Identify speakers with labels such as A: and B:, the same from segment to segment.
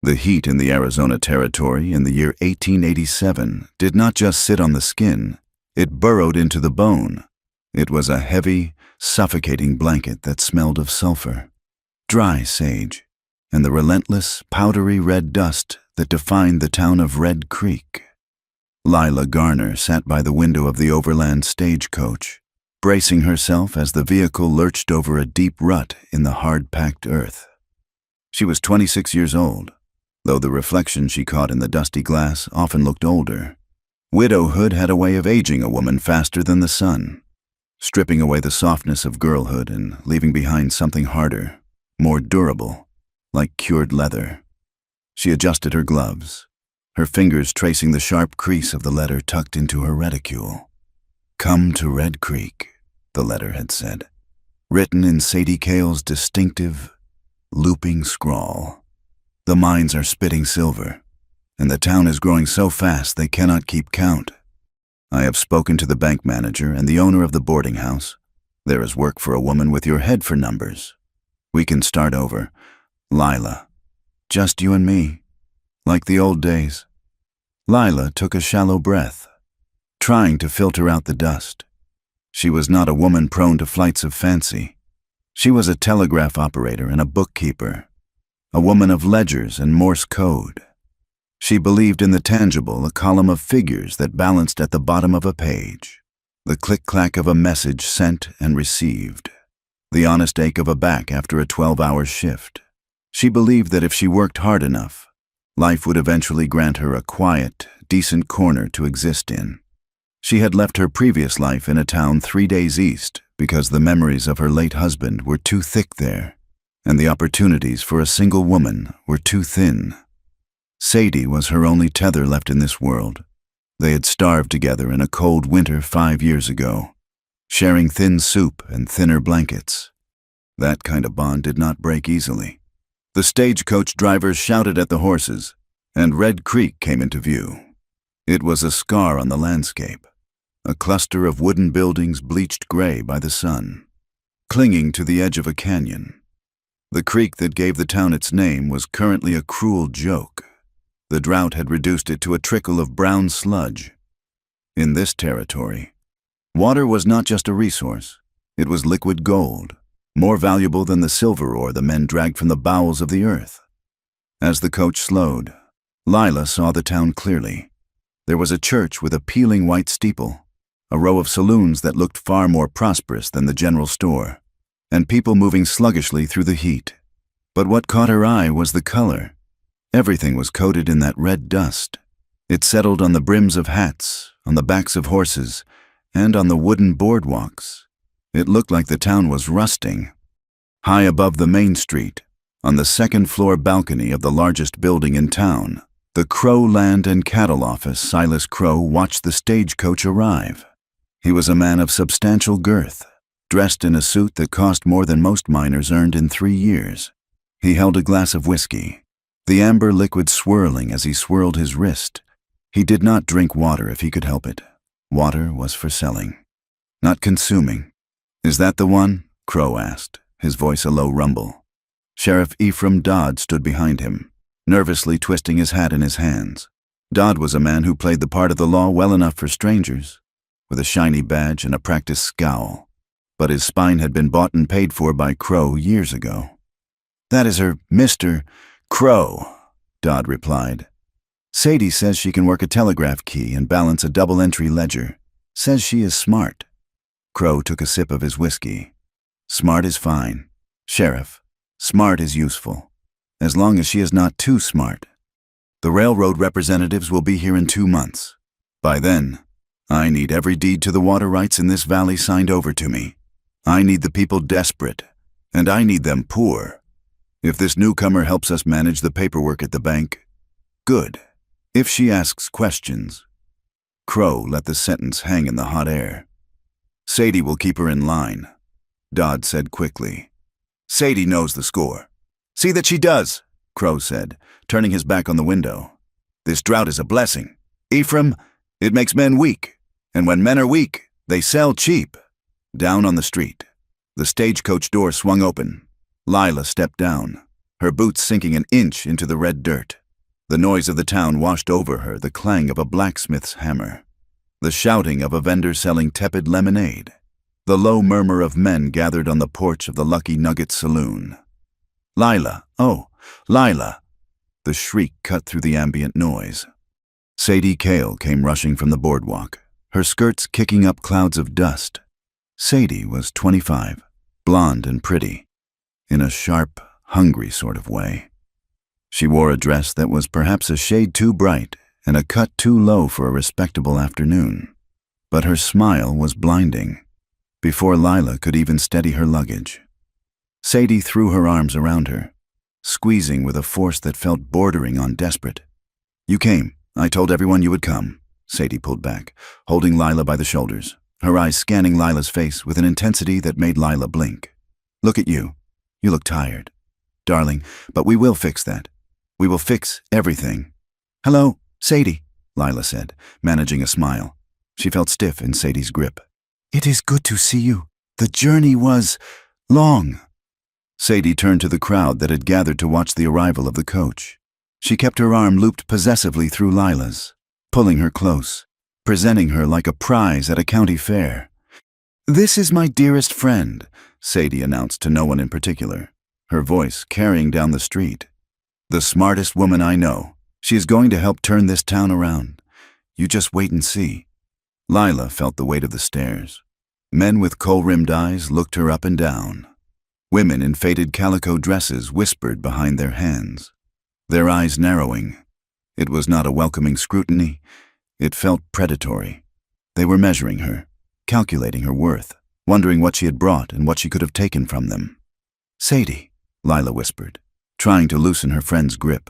A: The heat in the Arizona Territory in the year 1887 did not just sit on the skin, it burrowed into the bone. It was a heavy, suffocating blanket that smelled of sulfur, dry sage, and the relentless, powdery red dust that defined the town of Red Creek. Lila Garner sat by the window of the overland stagecoach, bracing herself as the vehicle lurched over a deep rut in the hard-packed earth. She was 26 years old, though the reflection she caught in the dusty glass often looked older. Widowhood had a way of aging a woman faster than the sun, stripping away the softness of girlhood and leaving behind something harder, more durable, like cured leather. She adjusted her gloves, her fingers tracing the sharp crease of the letter tucked into her reticule. "Come to Red Creek," the letter had said, written in Sadie Cale's distinctive, looping scrawl. "The mines are spitting silver, and the town is growing so fast they cannot keep count. I have spoken to the bank manager and the owner of the boarding house. There is work for a woman with your head for numbers. We can start over. Lila, just you and me, like the old days." Lila took a shallow breath, trying to filter out the dust. She was not a woman prone to flights of fancy. She was a telegraph operator and a bookkeeper, a woman of ledgers and Morse code. She believed in the tangible, a column of figures that balanced at the bottom of a page, the click-clack of a message sent and received, the honest ache of a back after a 12-hour shift. She believed that if she worked hard enough, life would eventually grant her a quiet, decent corner to exist in. She had left her previous life in a town 3 days east because the memories of her late husband were too thick there, and the opportunities for a single woman were too thin. Sadie was her only tether left in this world. They had starved together in a cold winter 5 years ago, sharing thin soup and thinner blankets. That kind of bond did not break easily. The stagecoach drivers shouted at the horses, and Red Creek came into view. It was a scar on the landscape, a cluster of wooden buildings bleached gray by the sun, clinging to the edge of a canyon. The creek that gave the town its name was currently a cruel joke. The drought had reduced it to a trickle of brown sludge. In this territory, water was not just a resource, it was liquid gold, more valuable than the silver ore the men dragged from the bowels of the earth. As the coach slowed, Lila saw the town clearly. There was a church with a peeling white steeple, a row of saloons that looked far more prosperous than the general store, and people moving sluggishly through the heat. But what caught her eye was the color. Everything was coated in that red dust. It settled on the brims of hats, on the backs of horses, and on the wooden boardwalks. It looked like the town was rusting. High above the main street, on the second-floor balcony of the largest building in town, the Crow Land and Cattle Office, Silas Crow, watched the stagecoach arrive. He was a man of substantial girth, dressed in a suit that cost more than most miners earned in 3 years. He held a glass of whiskey, the amber liquid swirling as he swirled his wrist. He did not drink water if he could help it. Water was for selling, not consuming. "Is that the one?" Crow asked, his voice a low rumble. Sheriff Ephraim Dodd stood behind him, nervously twisting his hat in his hands. Dodd was a man who played the part of the law well enough for strangers, with a shiny badge and a practiced scowl. But his spine had been bought and paid for by Crow years ago. "That is her, Mr. Crow," Dodd replied. "Sadie says she can work a telegraph key and balance a double-entry ledger. Says she is smart." Crow took a sip of his whiskey. "Smart is fine, Sheriff. Smart is useful, as long as she is not too smart. The railroad representatives will be here in 2 months. By then, I need every deed to the water rights in this valley signed over to me. I need the people desperate, and I need them poor. If this newcomer helps us manage the paperwork at the bank, good. If she asks questions..." Crow let the sentence hang in the hot air. "Sadie will keep her in line," Dodd said quickly. "Sadie knows the score." "See that she does," Crow said, turning his back on the window. "This drought is a blessing. Ephraim, it makes men weak, and when men are weak, they sell cheap." Down on the street, the stagecoach door swung open. Lila stepped down, her boots sinking an inch into the red dirt. The noise of the town washed over her, the clang of a blacksmith's hammer, the shouting of a vendor selling tepid lemonade, the low murmur of men gathered on the porch of the Lucky Nugget Saloon. "Lila! Oh, Lila!" The shriek cut through the ambient noise. Sadie Cale came rushing from the boardwalk, her skirts kicking up clouds of dust. Sadie was 25, blonde and pretty, in a sharp, hungry sort of way. She wore a dress that was perhaps a shade too bright and a cut too low for a respectable afternoon. But her smile was blinding. Before Lila could even steady her luggage, Sadie threw her arms around her, squeezing with a force that felt bordering on desperate. "You came. I told everyone you would come." Sadie pulled back, holding Lila by the shoulders, her eyes scanning Lila's face with an intensity that made Lila blink. "Look at you. You look tired. Darling, but we will fix that. We will fix everything." "Hello, Sadie," Lila said, managing a smile. She felt stiff in Sadie's grip. "It is good to see you. The journey was long." Sadie turned to the crowd that had gathered to watch the arrival of the coach. She kept her arm looped possessively through Lila's, pulling her close, presenting her like a prize at a county fair. "This is my dearest friend," Sadie announced to no one in particular, her voice carrying down the street. "The smartest woman I know. She is going to help turn this town around. You just wait and see." Lila felt the weight of the stairs. Men with kohl-rimmed eyes looked her up and down. Women in faded calico dresses whispered behind their hands, their eyes narrowing. It was not a welcoming scrutiny. It felt predatory. They were measuring her, calculating her worth, wondering what she had brought and what she could have taken from them. "Sadie," Lila whispered, trying to loosen her friend's grip.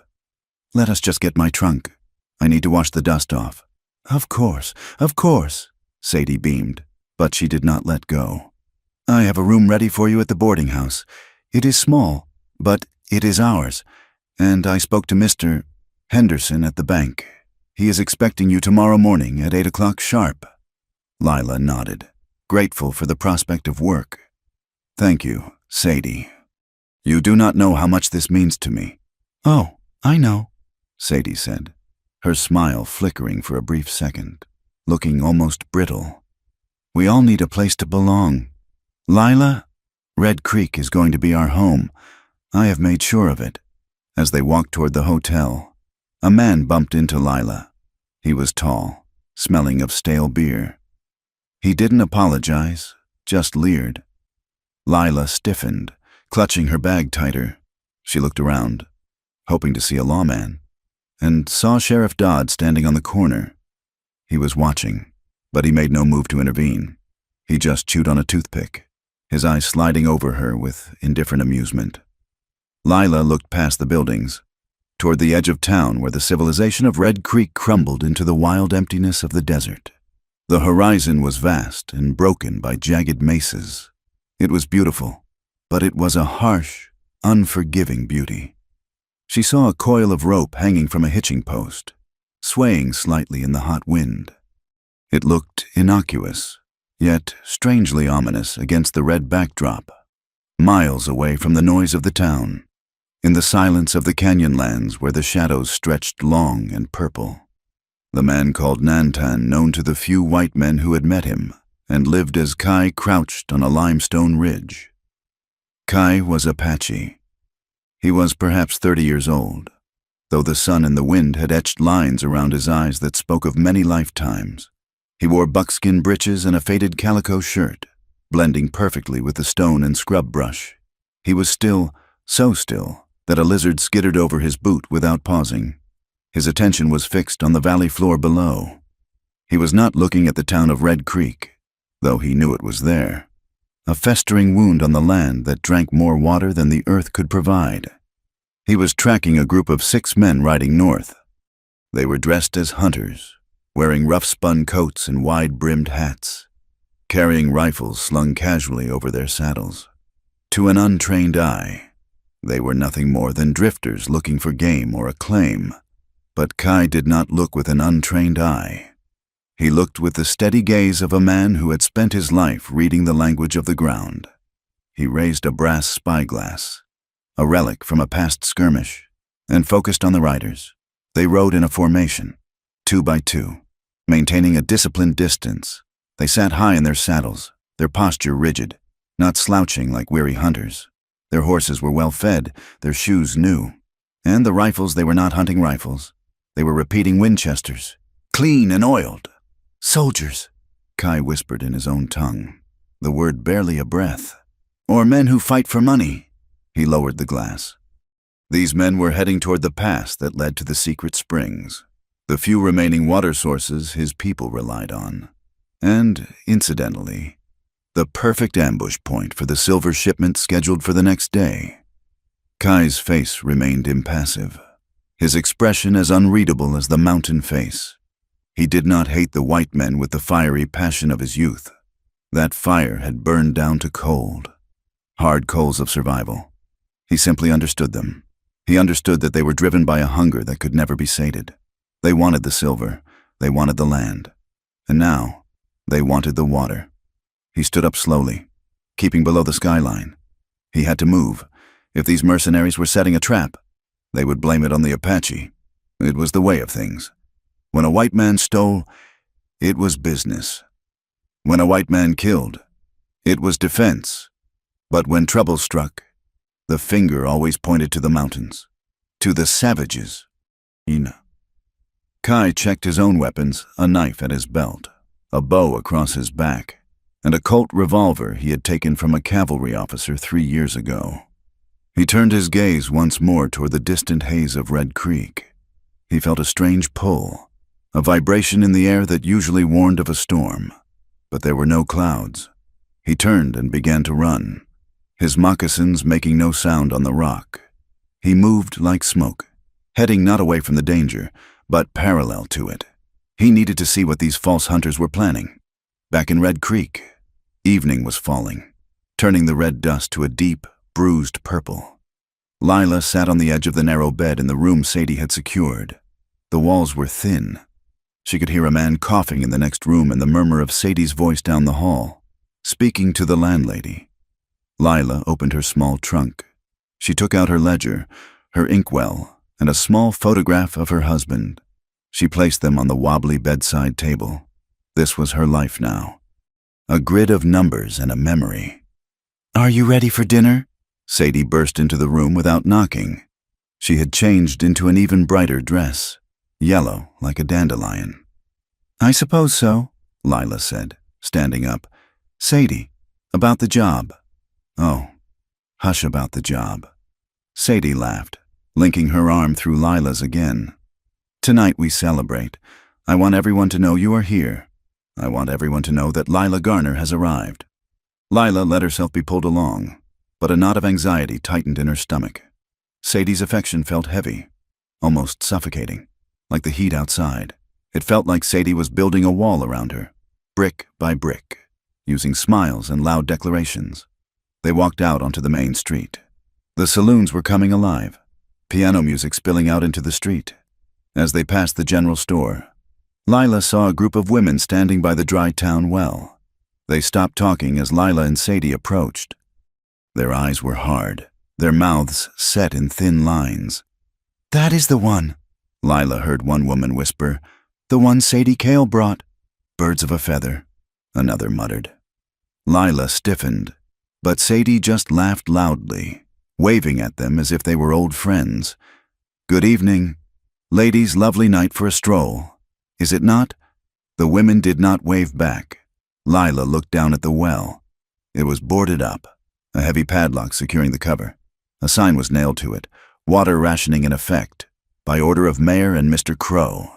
A: "Let us just get my trunk. I need to wash the dust off." Of course, Sadie beamed, but she did not let go. "I have a room ready for you at the boarding house. It is small, but it is ours, and I spoke to Mr. Henderson at the bank. He is expecting you tomorrow morning at 8 o'clock sharp." Lila nodded, grateful for the prospect of work. "Thank you, Sadie. You do not know how much this means to me." "Oh, I know," Sadie said, her smile flickering for a brief second, looking almost brittle. "We all need a place to belong. Lila, Red Creek is going to be our home. I have made sure of it." As they walked toward the hotel, a man bumped into Lila. He was tall, smelling of stale beer. He didn't apologize, just leered. Lila stiffened, clutching her bag tighter. She looked around, hoping to see a lawman, and saw Sheriff Dodd standing on the corner. He was watching, but he made no move to intervene. He just chewed on a toothpick, his eyes sliding over her with indifferent amusement. Lila looked past the buildings, toward the edge of town where the civilization of Red Creek crumbled into the wild emptiness of the desert. The horizon was vast and broken by jagged mesas. It was beautiful, but it was a harsh, unforgiving beauty. She saw a coil of rope hanging from a hitching post, swaying slightly in the hot wind. It looked innocuous, yet strangely ominous against the red backdrop, miles away from the noise of the town, in the silence of the canyonlands where the shadows stretched long and purple. The man called Nantan, known to the few white men who had met him, and lived as Kai crouched on a limestone ridge. Kai was Apache. He was perhaps 30 years old, though the sun and the wind had etched lines around his eyes that spoke of many lifetimes. He wore buckskin breeches and a faded calico shirt, blending perfectly with the stone and scrub brush. He was still, so still, that a lizard skittered over his boot without pausing. His attention was fixed on the valley floor below. He was not looking at the town of Red Creek, though he knew it was there, a festering wound on the land that drank more water than the earth could provide. He was tracking a group of 6 men riding north. They were dressed as hunters, wearing rough-spun coats and wide-brimmed hats, carrying rifles slung casually over their saddles. To an untrained eye, they were nothing more than drifters looking for game or acclaim. But Kai did not look with an untrained eye. He looked with the steady gaze of a man who had spent his life reading the language of the ground. He raised a brass spyglass, a relic from a past skirmish, and focused on the riders. They rode in a formation, 2 by 2, maintaining a disciplined distance. They sat high in their saddles, their posture rigid, not slouching like weary hunters. Their horses were well fed, their shoes new. And the rifles, they were not hunting rifles. They were repeating Winchesters, clean and oiled. Soldiers, Kai whispered in his own tongue, the word barely a breath. Or men who fight for money. He lowered the glass. These men were heading toward the pass that led to the secret springs, the few remaining water sources his people relied on. And, incidentally, the perfect ambush point for the silver shipment scheduled for the next day. Kai's face remained impassive, his expression as unreadable as the mountain face. He did not hate the white men with the fiery passion of his youth. That fire had burned down to cold, hard coals of survival. He simply understood them. He understood that they were driven by a hunger that could never be sated. They wanted the silver, they wanted the land, and now they wanted the water. He stood up slowly, keeping below the skyline. He had to move. If these mercenaries were setting a trap, they would blame it on the Apache. It was the way of things. When a white man stole, it was business. When a white man killed, it was defense. But when trouble struck, the finger always pointed to the mountains, to the savages. Kai checked his own weapons, a knife at his belt, a bow across his back, and a Colt revolver he had taken from a cavalry officer 3 years ago. He turned his gaze once more toward the distant haze of Red Creek. He felt a strange pull, a vibration in the air that usually warned of a storm, but there were no clouds. He turned and began to run, his moccasins making no sound on the rock. He moved like smoke, heading not away from the danger, but parallel to it. He needed to see what these false hunters were planning. Back in Red Creek, evening was falling, turning the red dust to a deep, bruised purple. Lila sat on the edge of the narrow bed in the room Sadie had secured. The walls were thin. She could hear a man coughing in the next room and the murmur of Sadie's voice down the hall, speaking to the landlady. Lila opened her small trunk. She took out her ledger, her inkwell, and a small photograph of her husband. She placed them on the wobbly bedside table. This was her life now. A grid of numbers and a memory. "Are you ready for dinner?" Sadie burst into the room without knocking. She had changed into an even brighter dress, yellow like a dandelion. "I suppose so," Lila said, standing up. "Sadie, about the job." "Oh, hush about the job." Sadie laughed, linking her arm through Lila's again. "Tonight we celebrate. I want everyone to know you are here. I want everyone to know that Lila Garner has arrived." Lila let herself be pulled along, but a knot of anxiety tightened in her stomach. Sadie's affection felt heavy, almost suffocating, like the heat outside. It felt like Sadie was building a wall around her, brick by brick, using smiles and loud declarations. They walked out onto the main street. The saloons were coming alive, piano music spilling out into the street. As they passed the general store, Lila saw a group of women standing by the dry town well. They stopped talking as Lila and Sadie approached. Their eyes were hard, their mouths set in thin lines. "That is the one," Lila heard one woman whisper. "The one Sadie Cale brought." "Birds of a feather," another muttered. Lila stiffened, but Sadie just laughed loudly, waving at them as if they were old friends. "Good evening. Ladies, lovely night for a stroll. Is it not?" The women did not wave back. Lila looked down at the well. It was boarded up, a heavy padlock securing the cover. A sign was nailed to it, "Water rationing in effect, by order of Mayor and Mr. Crow."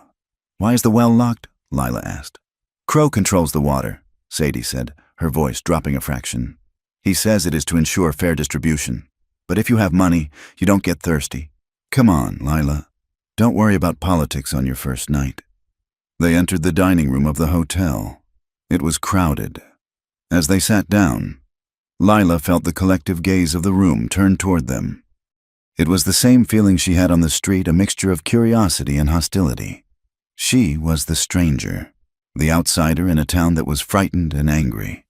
A: "Why is the well locked?" Lila asked. "Crow controls the water," Sadie said, her voice dropping a fraction. "He says it is to ensure fair distribution. But if you have money, you don't get thirsty. Come on, Lila. Don't worry about politics on your first night." They entered the dining room of the hotel. It was crowded. As they sat down, Lila felt the collective gaze of the room turned toward them. It was the same feeling she had on the street, a mixture of curiosity and hostility. She was the stranger, the outsider in a town that was frightened and angry.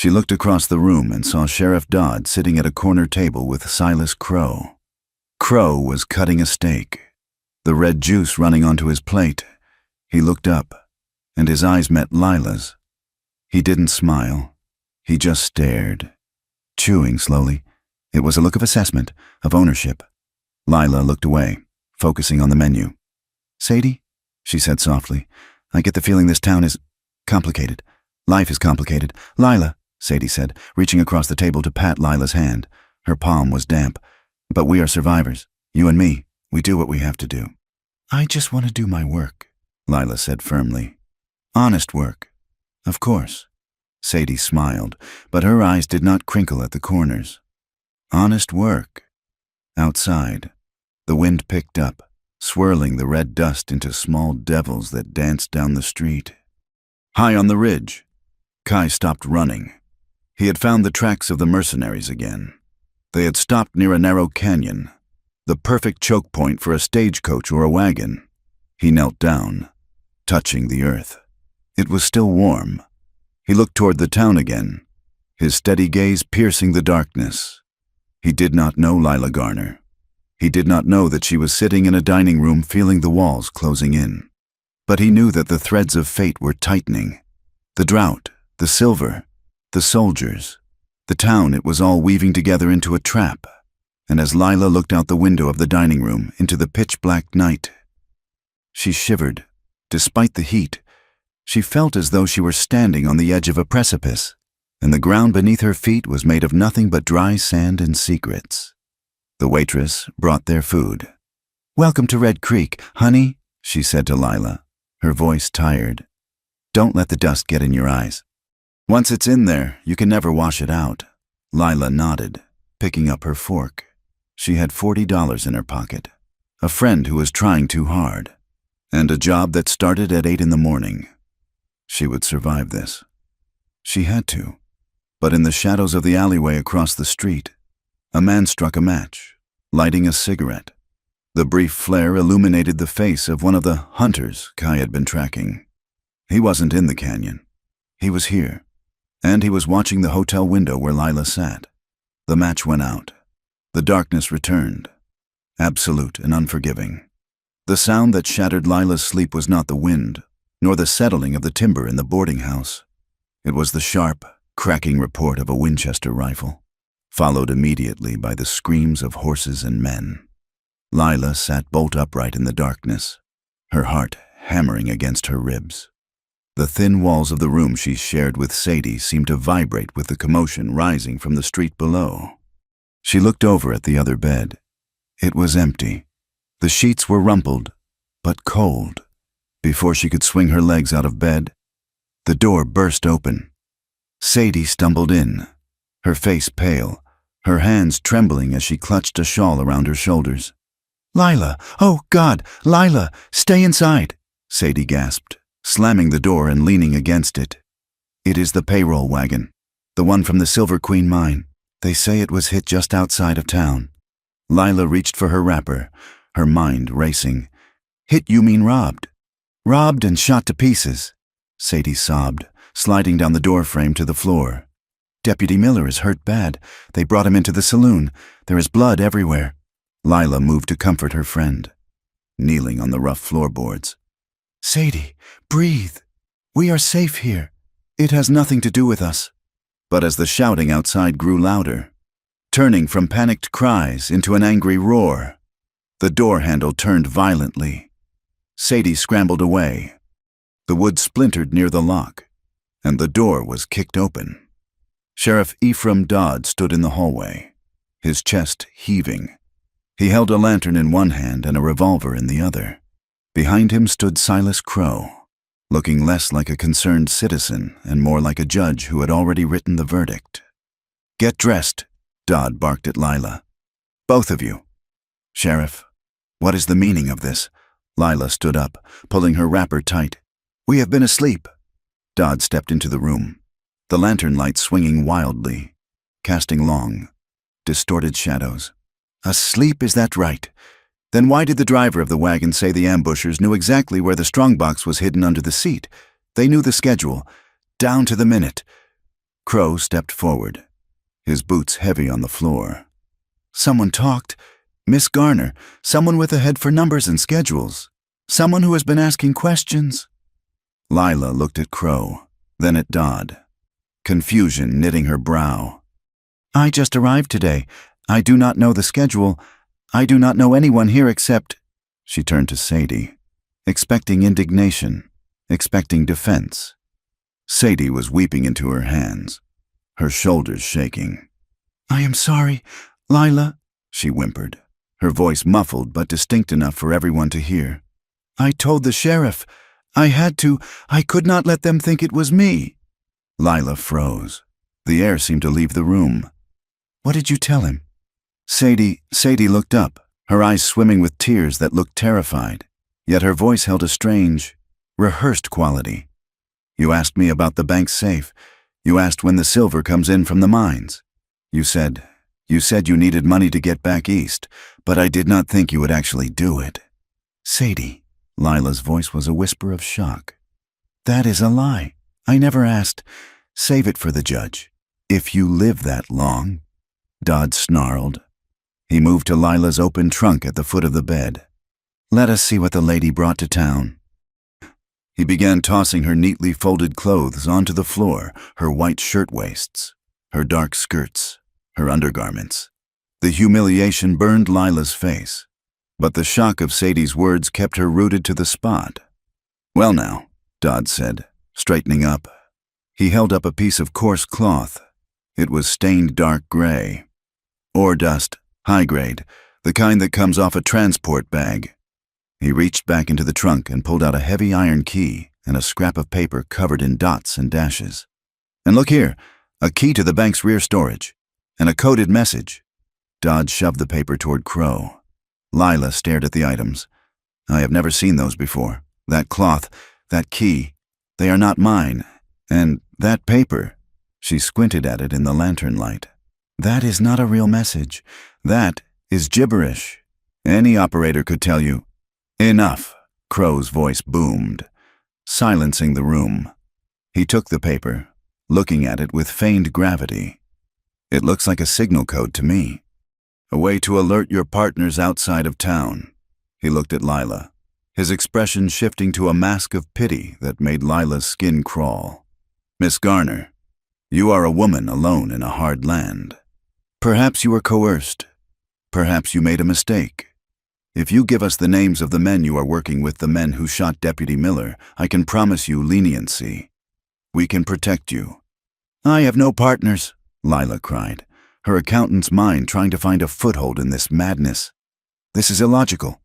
A: She looked across the room and saw Sheriff Dodd sitting at a corner table with Silas Crow. Crow was cutting a steak, the red juice running onto his plate. He looked up, and his eyes met Lila's. He didn't smile. He just stared, chewing slowly. It was a look of assessment, of ownership. Lila looked away, focusing on the menu. "Sadie," she said softly, "I get the feeling this town is complicated. Life is complicated." "Lila," Sadie said, reaching across the table to pat Lila's hand. Her palm was damp. "But we are survivors. You and me. We do what we have to do." "I just want to do my work," Lila said firmly. "Honest work. Of course." Sadie smiled, but her eyes did not crinkle at the corners. Honest work. Outside, the wind picked up, swirling the red dust into small devils that danced down the street. High on the ridge, Kai stopped running. He had found the tracks of the mercenaries again. They had stopped near a narrow canyon, the perfect choke point for a stagecoach or a wagon. He knelt down, touching the earth. It was still warm. He looked toward the town again, his steady gaze piercing the darkness. He did not know Lila Garner. He did not know that she was sitting in a dining room feeling the walls closing in. But he knew that the threads of fate were tightening. The drought, the silver, the soldiers, the town, it was all weaving together into a trap. And as Lila looked out the window of the dining room into the pitch-black night, she shivered. Despite the heat, she felt as though she were standing on the edge of a precipice, and the ground beneath her feet was made of nothing but dry sand and secrets. The waitress brought their food. "Welcome to Red Creek, honey," she said to Lila, her voice tired. "Don't let the dust get in your eyes. Once it's in there, you can never wash it out." Lila nodded, picking up her fork. She had $40 in her pocket, a friend who was trying too hard, and a job that started at 8 in the morning. She would survive this. She had to. But in the shadows of the alleyway across the street, a man struck a match, lighting a cigarette. The brief flare illuminated the face of one of the hunters Kai had been tracking. He wasn't in the canyon. He was here, and he was watching the hotel window where Lila sat. The match went out. The darkness returned, absolute and unforgiving. The sound that shattered Lila's sleep was not the wind, nor the settling of the timber in the boarding house. It was the sharp, cracking report of a Winchester rifle, followed immediately by the screams of horses and men. Lila sat bolt upright in the darkness, her heart hammering against her ribs. The thin walls of the room she shared with Sadie seemed to vibrate with the commotion rising from the street below. She looked over at the other bed. It was empty. The sheets were rumpled, but cold. Before she could swing her legs out of bed, the door burst open. Sadie stumbled in, her face pale, her hands trembling as she clutched a shawl around her shoulders. "Lila! Oh, God! Lila! Stay inside!" Sadie gasped, slamming the door and leaning against it. "It is the payroll wagon, the one from the Silver Queen mine. They say it was hit just outside of town." Lila reached for her wrapper, her mind racing. "Hit, you mean robbed?" "Robbed and shot to pieces," Sadie sobbed, sliding down the door frame to the floor. "Deputy Miller is hurt bad. They brought him into the saloon. There is blood everywhere." Lila moved to comfort her friend, kneeling on the rough floorboards. "Sadie, breathe. We are safe here. It has nothing to do with us." But as the shouting outside grew louder, turning from panicked cries into an angry roar, the door handle turned violently. Sadie scrambled away. The wood splintered near the lock, and the door was kicked open. Sheriff Ephraim Dodd stood in the hallway, his chest heaving. He held a lantern in one hand and a revolver in the other. Behind him stood Silas Crow, looking less like a concerned citizen and more like a judge who had already written the verdict. "Get dressed," Dodd barked at Lila. "Both of you." "Sheriff, what is the meaning of this?" Lila stood up, pulling her wrapper tight. "We have been asleep." Dodd stepped into the room, the lantern light swinging wildly, casting long, distorted shadows. "Asleep, is that right? Then why did the driver of the wagon say the ambushers knew exactly where the strongbox was hidden under the seat? They knew the schedule, down to the minute." Crow stepped forward, his boots heavy on the floor. Someone talked. Miss Garner, someone with a head for numbers and schedules. Someone who has been asking questions. Lila looked at Crow, then at Dodd, confusion knitting her brow. I just arrived today. I do not know the schedule. I do not know anyone here except... She turned to Sadie, expecting indignation, expecting defense. Sadie was weeping into her hands, her shoulders shaking. I am sorry, Lila, she whimpered, her voice muffled but distinct enough for everyone to hear. I told the sheriff. I had to. I could not let them think it was me. Lila froze. The air seemed to leave the room. What did you tell him? Sadie looked up, her eyes swimming with tears that looked terrified, yet her voice held a strange, rehearsed quality. You asked me about the bank's safe. You asked when the silver comes in from the mines. You said you needed money to get back east, but I did not think you would actually do it. Sadie, Lila's voice was a whisper of shock. That is a lie. I never asked. Save it for the judge. If you live that long. Dodd snarled. He moved to Lila's open trunk at the foot of the bed. Let us see what the lady brought to town. He began tossing her neatly folded clothes onto the floor, her white shirtwaists, her dark skirts, her undergarments. The humiliation burned Lila's face, but the shock of Sadie's words kept her rooted to the spot. Well now, Dodd said, straightening up. He held up a piece of coarse cloth. It was stained dark gray. Ore dust, high grade, the kind that comes off a transport bag. He reached back into the trunk and pulled out a heavy iron key and a scrap of paper covered in dots and dashes. And look here, a key to the bank's rear storage, and a coded message. Dodd shoved the paper toward Crow. Lila stared at the items. I have never seen those before. That cloth, that key, they are not mine. And that paper, she squinted at it in the lantern light. That is not a real message. That is gibberish. Any operator could tell you. Enough, Crow's voice boomed, silencing the room. He took the paper, looking at it with feigned gravity. It looks like a signal code to me. A way to alert your partners outside of town. He looked at Lila, his expression shifting to a mask of pity that made Lila's skin crawl. Miss Garner, you are a woman alone in a hard land. Perhaps you were coerced. Perhaps you made a mistake. If you give us the names of the men you are working with, the men who shot Deputy Miller, I can promise you leniency. We can protect you. I have no partners, Lila cried, her accountant's mind trying to find a foothold in this madness. This is illogical.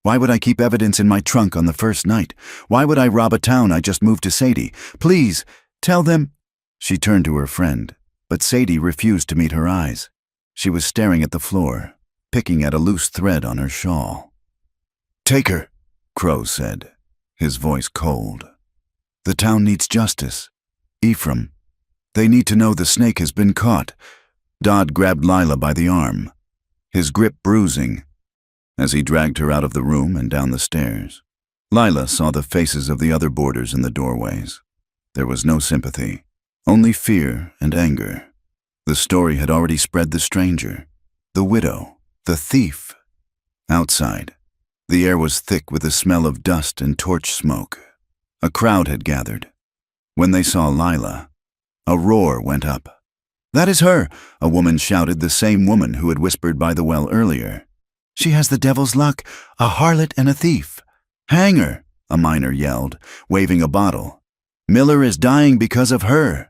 A: Why would I keep evidence in my trunk on the first night? Why would I rob a town I just moved to Sadie? Please, tell them. She turned to her friend, but Sadie refused to meet her eyes. She was staring at the floor, picking at a loose thread on her shawl. Take her, Crow said, his voice cold. The town needs justice. Ephraim, they need to know the snake has been caught. Dodd grabbed Lila by the arm, his grip bruising, as he dragged her out of the room and down the stairs. Lila saw the faces of the other boarders in the doorways. There was no sympathy, only fear and anger. The story had already spread. The stranger, the widow, the thief. Outside, the air was thick with the smell of dust and torch smoke. A crowd had gathered. When they saw Lila, a roar went up. That is her, a woman shouted, the same woman who had whispered by the well earlier. She has the devil's luck, a harlot and a thief. Hang her, a miner yelled, waving a bottle. Miller is dying because of her.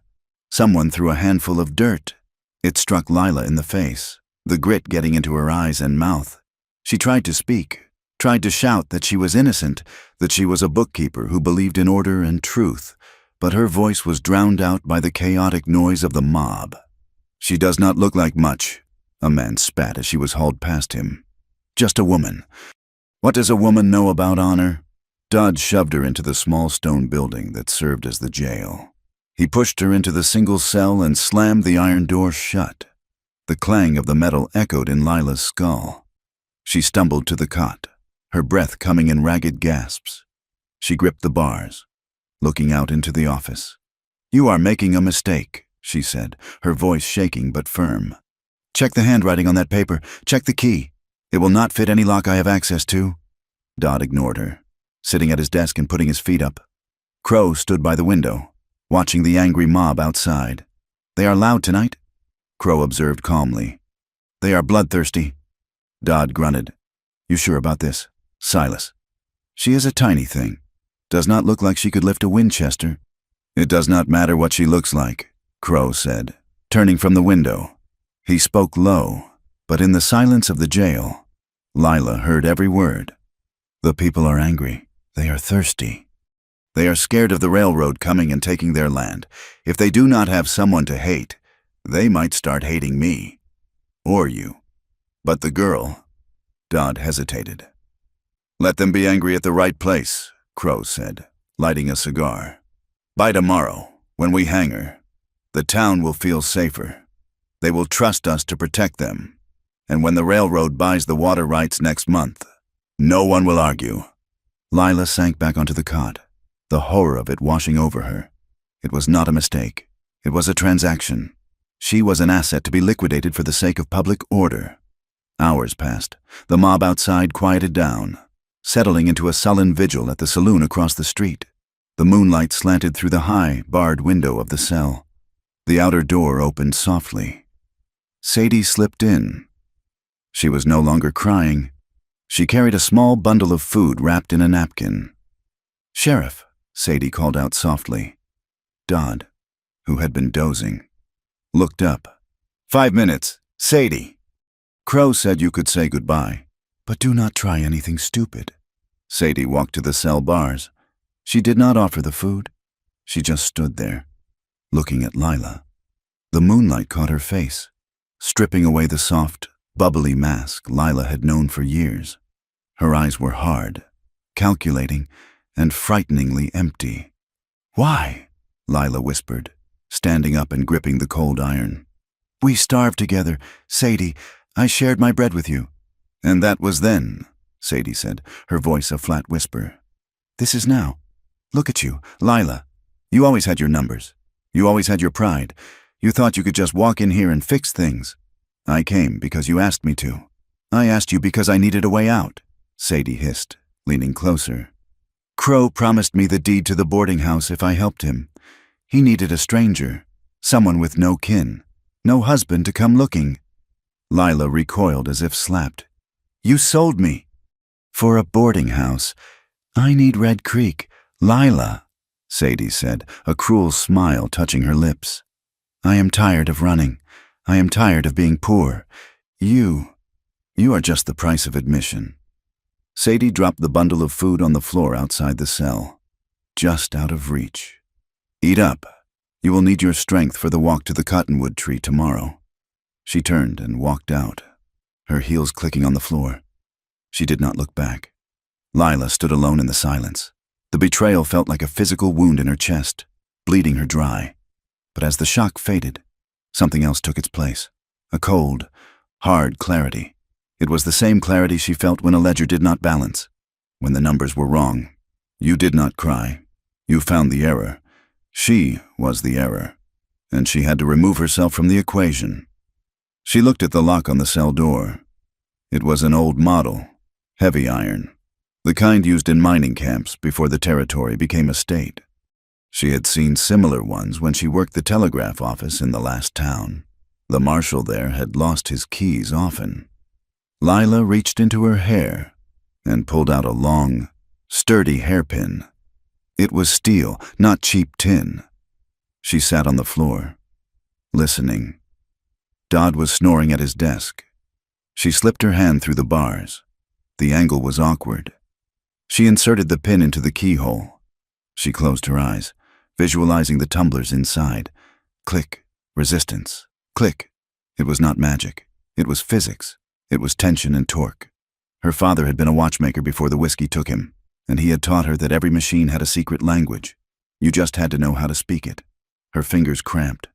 A: Someone threw a handful of dirt. It struck Lila in the face, the grit getting into her eyes and mouth. She tried to speak, tried to shout that she was innocent, that she was a bookkeeper who believed in order and truth, but her voice was drowned out by the chaotic noise of the mob. She does not look like much, a man spat as she was hauled past him. Just a woman. What does a woman know about honor? Dodd shoved her into the small stone building that served as the jail. He pushed her into the single cell and slammed the iron door shut. The clang of the metal echoed in Lila's skull. She stumbled to the cot, her breath coming in ragged gasps. She gripped the bars, looking out into the office. You are making a mistake, she said, her voice shaking but firm. "Check the handwriting on that paper. Check the key. It will not fit any lock I have access to." Dodd ignored her, sitting at his desk and putting his feet up. Crow stood by the window, watching the angry mob outside. "They are loud tonight," Crow observed calmly. "They are bloodthirsty." Dodd grunted. "You sure about this?" "Silas. She is a tiny thing. Does not look like she could lift a Winchester." "It does not matter what she looks like," Crow said, turning from the window. He spoke low, but in the silence of the jail, Lila heard every word. "The people are angry. They are thirsty. They are scared of the railroad coming and taking their land. If they do not have someone to hate, they might start hating me. Or you. But the girl—" Dodd hesitated. "Let them be angry at the right place," Crow said, lighting a cigar. "By tomorrow, when we hang her, the town will feel safer. They will trust us to protect them. And when the railroad buys the water rights next month, no one will argue." Lila sank back onto the cot, the horror of it washing over her. It was not a mistake. It was a transaction. She was an asset to be liquidated for the sake of public order. Hours passed. The mob outside quieted down, settling into a sullen vigil at the saloon across the street. The moonlight slanted through the high, barred window of the cell. The outer door opened softly. Sadie slipped in. She was no longer crying. She carried a small bundle of food wrapped in a napkin. "Sheriff," Sadie called out softly. Dodd, who had been dozing, looked up. "5 minutes. Sadie." "Crow said you could say goodbye, but do not try anything stupid." Sadie walked to the cell bars. She did not offer the food. She just stood there, looking at Lila. The moonlight caught her face, stripping away the soft, bubbly mask Lila had known for years. Her eyes were hard, calculating, and frighteningly empty. "Why?" Lila whispered, standing up and gripping the cold iron. "We starved together. Sadie, I shared my bread with you." "And that was then," Sadie said, her voice a flat whisper. "This is now. Look at you, Lila. You always had your numbers. You always had your pride. You thought you could just walk in here and fix things. I came because you asked me to. I asked you because I needed a way out," Sadie hissed, leaning closer. "Crow promised me the deed to the boarding house if I helped him. He needed a stranger, someone with no kin, no husband to come looking." Lila recoiled as if slapped. "You sold me." "For a boarding house. I need Red Creek. Lila," Sadie said, a cruel smile touching her lips. "I am tired of running. I am tired of being poor. You are just the price of admission." Sadie dropped the bundle of food on the floor outside the cell, just out of reach. "Eat up. You will need your strength for the walk to the cottonwood tree tomorrow." She turned and walked out, her heels clicking on the floor. She did not look back. Lila stood alone in the silence. The betrayal felt like a physical wound in her chest, bleeding her dry. But as the shock faded, something else took its place. A cold, hard clarity. It was the same clarity she felt when a ledger did not balance, when the numbers were wrong. You did not cry. You found the error. She was the error, and she had to remove herself from the equation. She looked at the lock on the cell door. It was an old model, heavy iron, the kind used in mining camps before the territory became a state. She had seen similar ones when she worked the telegraph office in the last town. The marshal there had lost his keys often. Lila reached into her hair and pulled out a long, sturdy hairpin. It was steel, not cheap tin. She sat on the floor, listening. Dodd was snoring at his desk. She slipped her hand through the bars. The angle was awkward. She inserted the pin into the keyhole. She closed her eyes, visualizing the tumblers inside. Click, resistance, click. It was not magic. It was physics. It was tension and torque. Her father had been a watchmaker before the whiskey took him, and he had taught her that every machine had a secret language. You just had to know how to speak it. Her fingers cramped.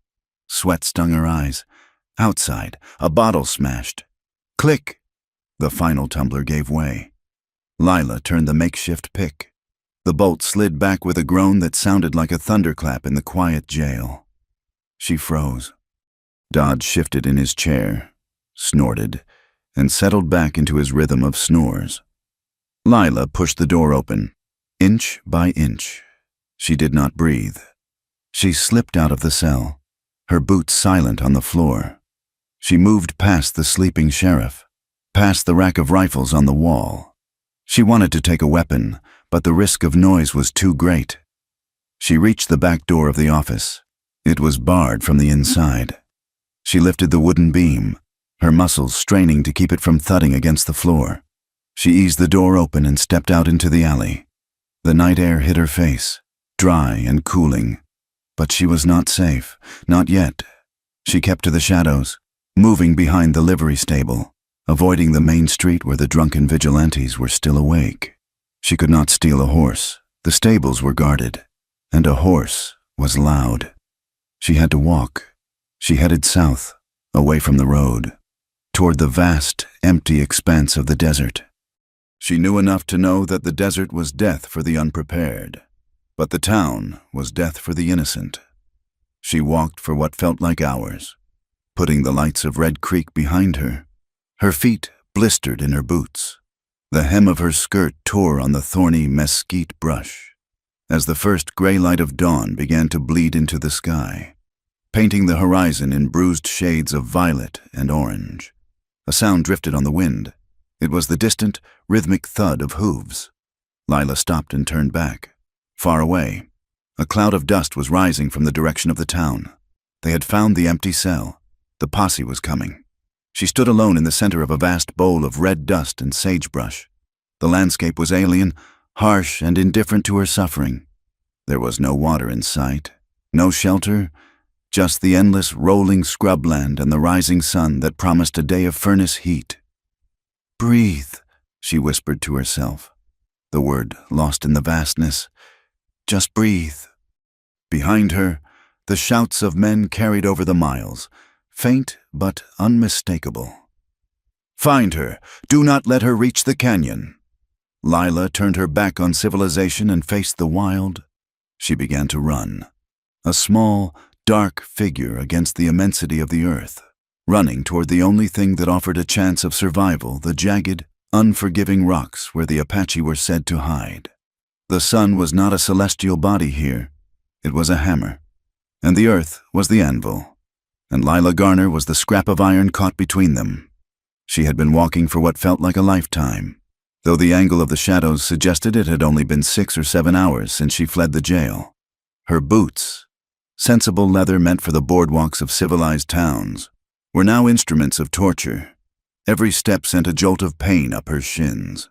A: Sweat stung her eyes. Outside, a bottle smashed. Click! The final tumbler gave way. Lila turned the makeshift pick. The bolt slid back with a groan that sounded like a thunderclap in the quiet jail. She froze. Dodd shifted in his chair, snorted, and settled back into his rhythm of snores. Lila pushed the door open, inch by inch. She did not breathe. She slipped out of the cell, her boots silent on the floor. She moved past the sleeping sheriff, past the rack of rifles on the wall. She wanted to take a weapon, but the risk of noise was too great. She reached the back door of the office. It was barred from the inside. She lifted the wooden beam, her muscles straining to keep it from thudding against the floor. She eased the door open and stepped out into the alley. The night air hit her face, dry and cooling. But she was not safe, not yet. She kept to the shadows, moving behind the livery stable, avoiding the main street where the drunken vigilantes were still awake. She could not steal a horse. The stables were guarded, and a horse was loud. She had to walk. She headed south, away from the road, toward the vast, empty expanse of the desert. She knew enough to know that the desert was death for the unprepared, but the town was death for the innocent. She walked for what felt like hours, putting the lights of Red Creek behind her. Her feet blistered in her boots. The hem of her skirt tore on the thorny mesquite brush, as the first gray light of dawn began to bleed into the sky, painting the horizon in bruised shades of violet and orange. A sound drifted on the wind. It was the distant, rhythmic thud of hooves. Lila stopped and turned back. Far away, a cloud of dust was rising from the direction of the town. They had found the empty cell. The posse was coming. She stood alone in the center of a vast bowl of red dust and sagebrush. The landscape was alien, harsh and indifferent to her suffering. There was no water in sight, no shelter, just the endless rolling scrubland and the rising sun that promised a day of furnace heat. "Breathe," she whispered to herself, the word lost in the vastness. "Just breathe." Behind her, the shouts of men carried over the miles, faint but unmistakable. "Find her! Do not let her reach the canyon!" Lila turned her back on civilization and faced the wild. She began to run, a small, dark figure against the immensity of the earth, running toward the only thing that offered a chance of survival, the jagged, unforgiving rocks where the Apache were said to hide. The sun was not a celestial body here. It was a hammer, and the earth was the anvil, and Lila Garner was the scrap of iron caught between them. She had been walking for what felt like a lifetime, though the angle of the shadows suggested it had only been 6 or 7 hours since she fled the jail. Her boots, sensible leather meant for the boardwalks of civilized towns, were now instruments of torture. Every step sent a jolt of pain up her shins.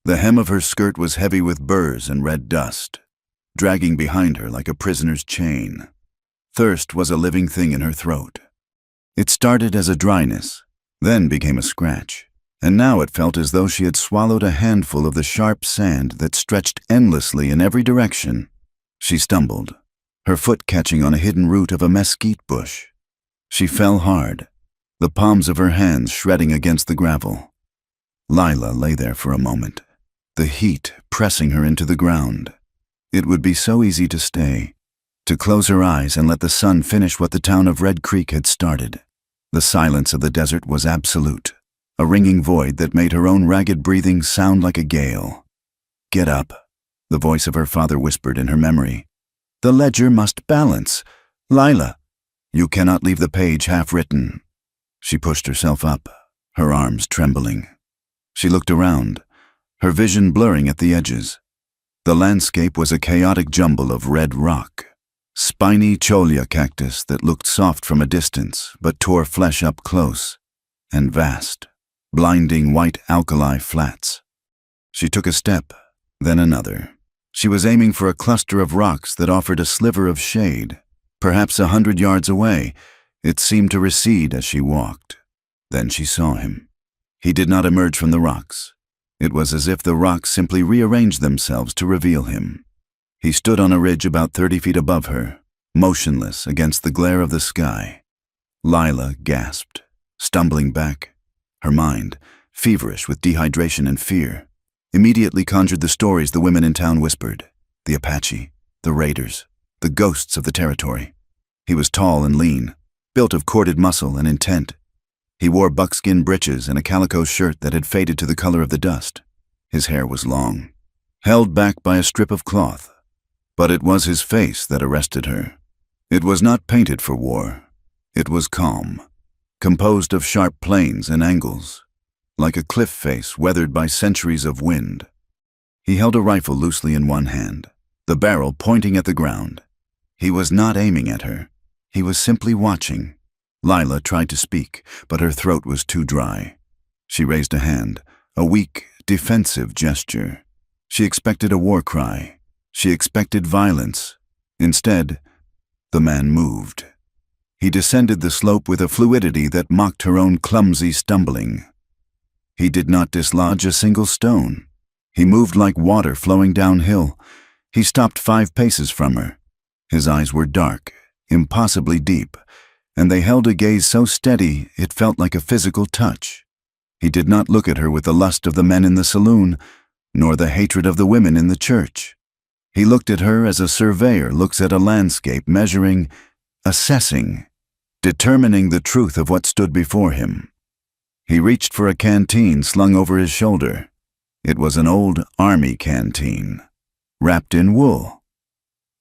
A: The hem of her skirt was heavy with burrs and red dust, dragging behind her like a prisoner's chain. Thirst was a living thing in her throat. It started as a dryness, then became a scratch, and now it felt as though she had swallowed a handful of the sharp sand that stretched endlessly in every direction. She stumbled, her foot catching on a hidden root of a mesquite bush. She fell hard, the palms of her hands shredding against the gravel. Lila lay there for a moment, the heat pressing her into the ground. It would be so easy to stay, to close her eyes and let the sun finish what the town of Red Creek had started. The silence of the desert was absolute, a ringing void that made her own ragged breathing sound like a gale. "Get up," the voice of her father whispered in her memory. "The ledger must balance. Lila, you cannot leave the page half-written." She pushed herself up, her arms trembling. She looked around, her vision blurring at the edges. The landscape was a chaotic jumble of red rock, spiny cholla cactus that looked soft from a distance but tore flesh up close, and vast, blinding white alkali flats. She took a step, then another. She was aiming for a cluster of rocks that offered a sliver of shade. Perhaps 100 yards away, it seemed to recede as she walked. Then she saw him. He did not emerge from the rocks. It was as if the rocks simply rearranged themselves to reveal him. He stood on a ridge about 30 feet above her, motionless against the glare of the sky. Lila gasped, stumbling back. Her mind, feverish with dehydration and fear, immediately conjured the stories the women in town whispered: the Apache, the raiders, the ghosts of the territory. He was tall and lean, built of corded muscle and intent. He wore buckskin breeches and a calico shirt that had faded to the color of the dust. His hair was long, held back by a strip of cloth. But it was his face that arrested her. It was not painted for war. It was calm, composed of sharp planes and angles, like a cliff face weathered by centuries of wind. He held a rifle loosely in one hand, the barrel pointing at the ground. He was not aiming at her. He was simply watching. Lila tried to speak, but her throat was too dry. She raised a hand, a weak, defensive gesture. She expected a war cry. She expected violence. Instead, the man moved. He descended the slope with a fluidity that mocked her own clumsy stumbling. He did not dislodge a single stone. He moved like water flowing downhill. He stopped 5 paces from her. His eyes were dark, impossibly deep, and they held a gaze so steady it felt like a physical touch. He did not look at her with the lust of the men in the saloon, nor the hatred of the women in the church. He looked at her as a surveyor looks at a landscape, measuring, assessing, determining the truth of what stood before him. He reached for a canteen slung over his shoulder. It was an old army canteen, wrapped in wool.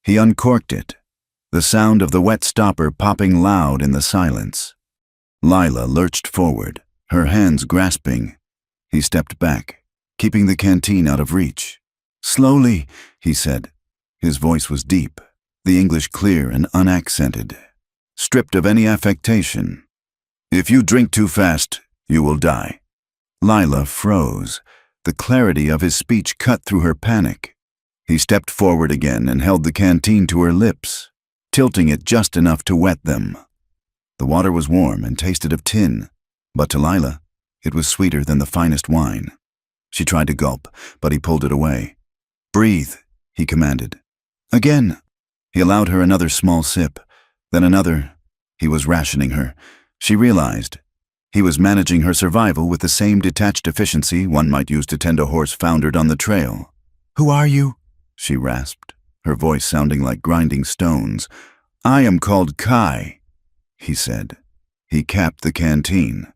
A: He uncorked it, the sound of the wet stopper popping loud in the silence. Lila lurched forward, her hands grasping. He stepped back, keeping the canteen out of reach. "Slowly," he said. His voice was deep, the English clear and unaccented, stripped of any affectation. "If you drink too fast, you will die." Lila froze. The clarity of his speech cut through her panic. He stepped forward again and held the canteen to her lips, tilting it just enough to wet them. The water was warm and tasted of tin, but to Lila, it was sweeter than the finest wine. She tried to gulp, but he pulled it away. "Breathe," he commanded. Again. He allowed her another small sip, then another. He was rationing her. She realized. He was managing her survival with the same detached efficiency one might use to tend a horse foundered on the trail. "Who are you?" she rasped, her voice sounding like grinding stones. "I am called Kai," he said. He capped the canteen.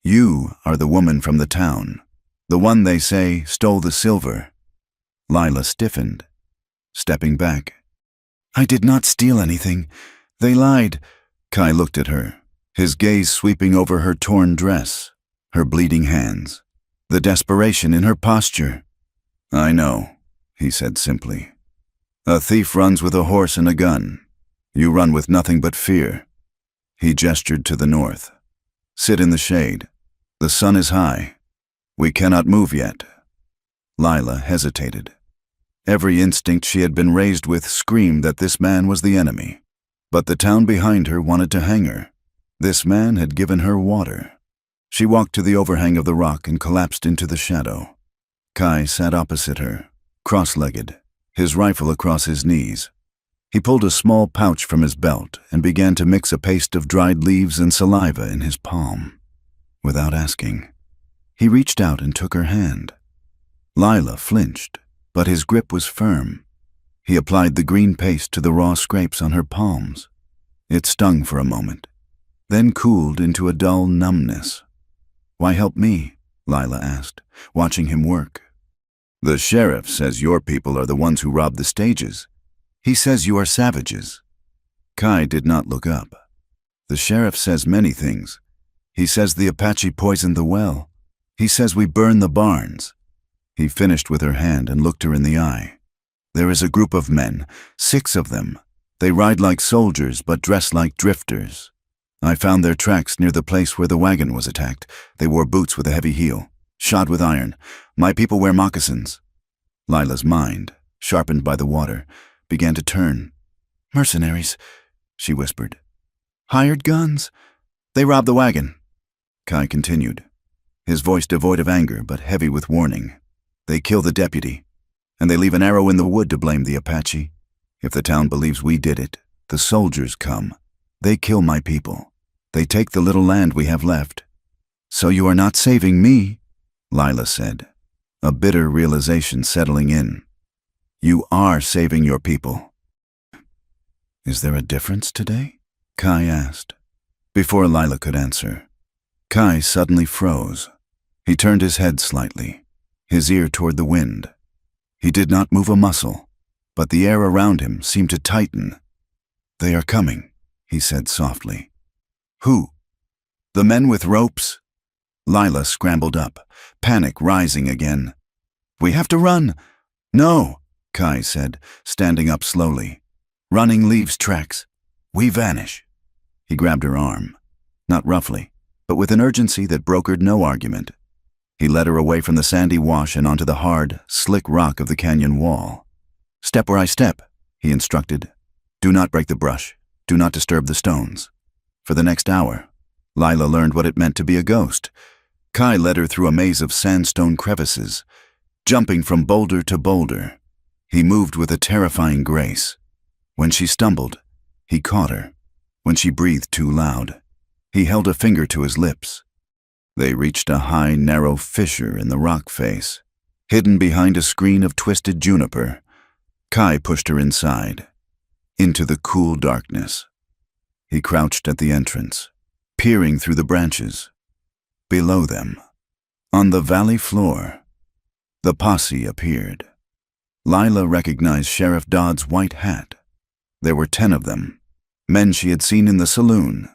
A: "You are the woman from the town, the one they say stole the silver." Lila stiffened, stepping back. "I did not steal anything. They lied." Kai looked at her, his gaze sweeping over her torn dress, her bleeding hands, the desperation in her posture. "I know," he said simply. "A thief runs with a horse and a gun. You run with nothing but fear." He gestured to the north. "Sit in the shade. The sun is high. We cannot move yet." Lila hesitated. Every instinct she had been raised with screamed that this man was the enemy. But the town behind her wanted to hang her. This man had given her water. She walked to the overhang of the rock and collapsed into the shadow. Kai sat opposite her, cross-legged, his rifle across his knees. He pulled a small pouch from his belt and began to mix a paste of dried leaves and saliva in his palm. Without asking, he reached out and took her hand. Lila flinched, but his grip was firm. He applied the green paste to the raw scrapes on her palms. It stung for a moment, then cooled into a dull numbness. "Why help me?" Lila asked, watching him work. "The sheriff says your people are the ones who robbed the stages. He says you are savages." Kai did not look up. "The sheriff says many things. He says the Apache poisoned the well. He says we burned the barns." He finished with her hand and looked her in the eye. "There is a group of men, 6 of them. They ride like soldiers but dress like drifters. I found their tracks near the place where the wagon was attacked. They wore boots with a heavy heel, shod with iron. My people wear moccasins." Lila's mind, sharpened by the water, began to turn. "Mercenaries," she whispered. "Hired guns. They robbed the wagon." Kai continued, his voice devoid of anger but heavy with warning. "They kill the deputy, and they leave an arrow in the wood to blame the Apache. If the town believes we did it, the soldiers come. They kill my people. They take the little land we have left." "So you are not saving me," Lila said, a bitter realization settling in. "You are saving your people." Is there a difference today? Kai asked. Before Lila could answer, Kai suddenly froze. He turned his head slightly, his ear toward the wind. He did not move a muscle, but the air around him seemed to tighten. "They are coming," he said softly. "Who? The men with ropes?" Lila scrambled up, panic rising again. "We have to run!" "No," Kai said, standing up slowly. "Running leaves tracks. We vanish." He grabbed her arm, not roughly, but with an urgency that brokered no argument. He led her away from the sandy wash and onto the hard, slick rock of the canyon wall. "Step where I step," he instructed. "Do not break the brush. Do not disturb the stones." For the next hour, Lila learned what it meant to be a ghost. Kai led her through a maze of sandstone crevices, jumping from boulder to boulder. He moved with a terrifying grace. When she stumbled, he caught her. When she breathed too loud, he held a finger to his lips. They reached a high, narrow fissure in the rock face, hidden behind a screen of twisted juniper. Kai pushed her inside, into the cool darkness. He crouched at the entrance, peering through the branches. Below them, on the valley floor, the posse appeared. Lila recognized Sheriff Dodd's white hat. There were 10 of them, men she had seen in the saloon,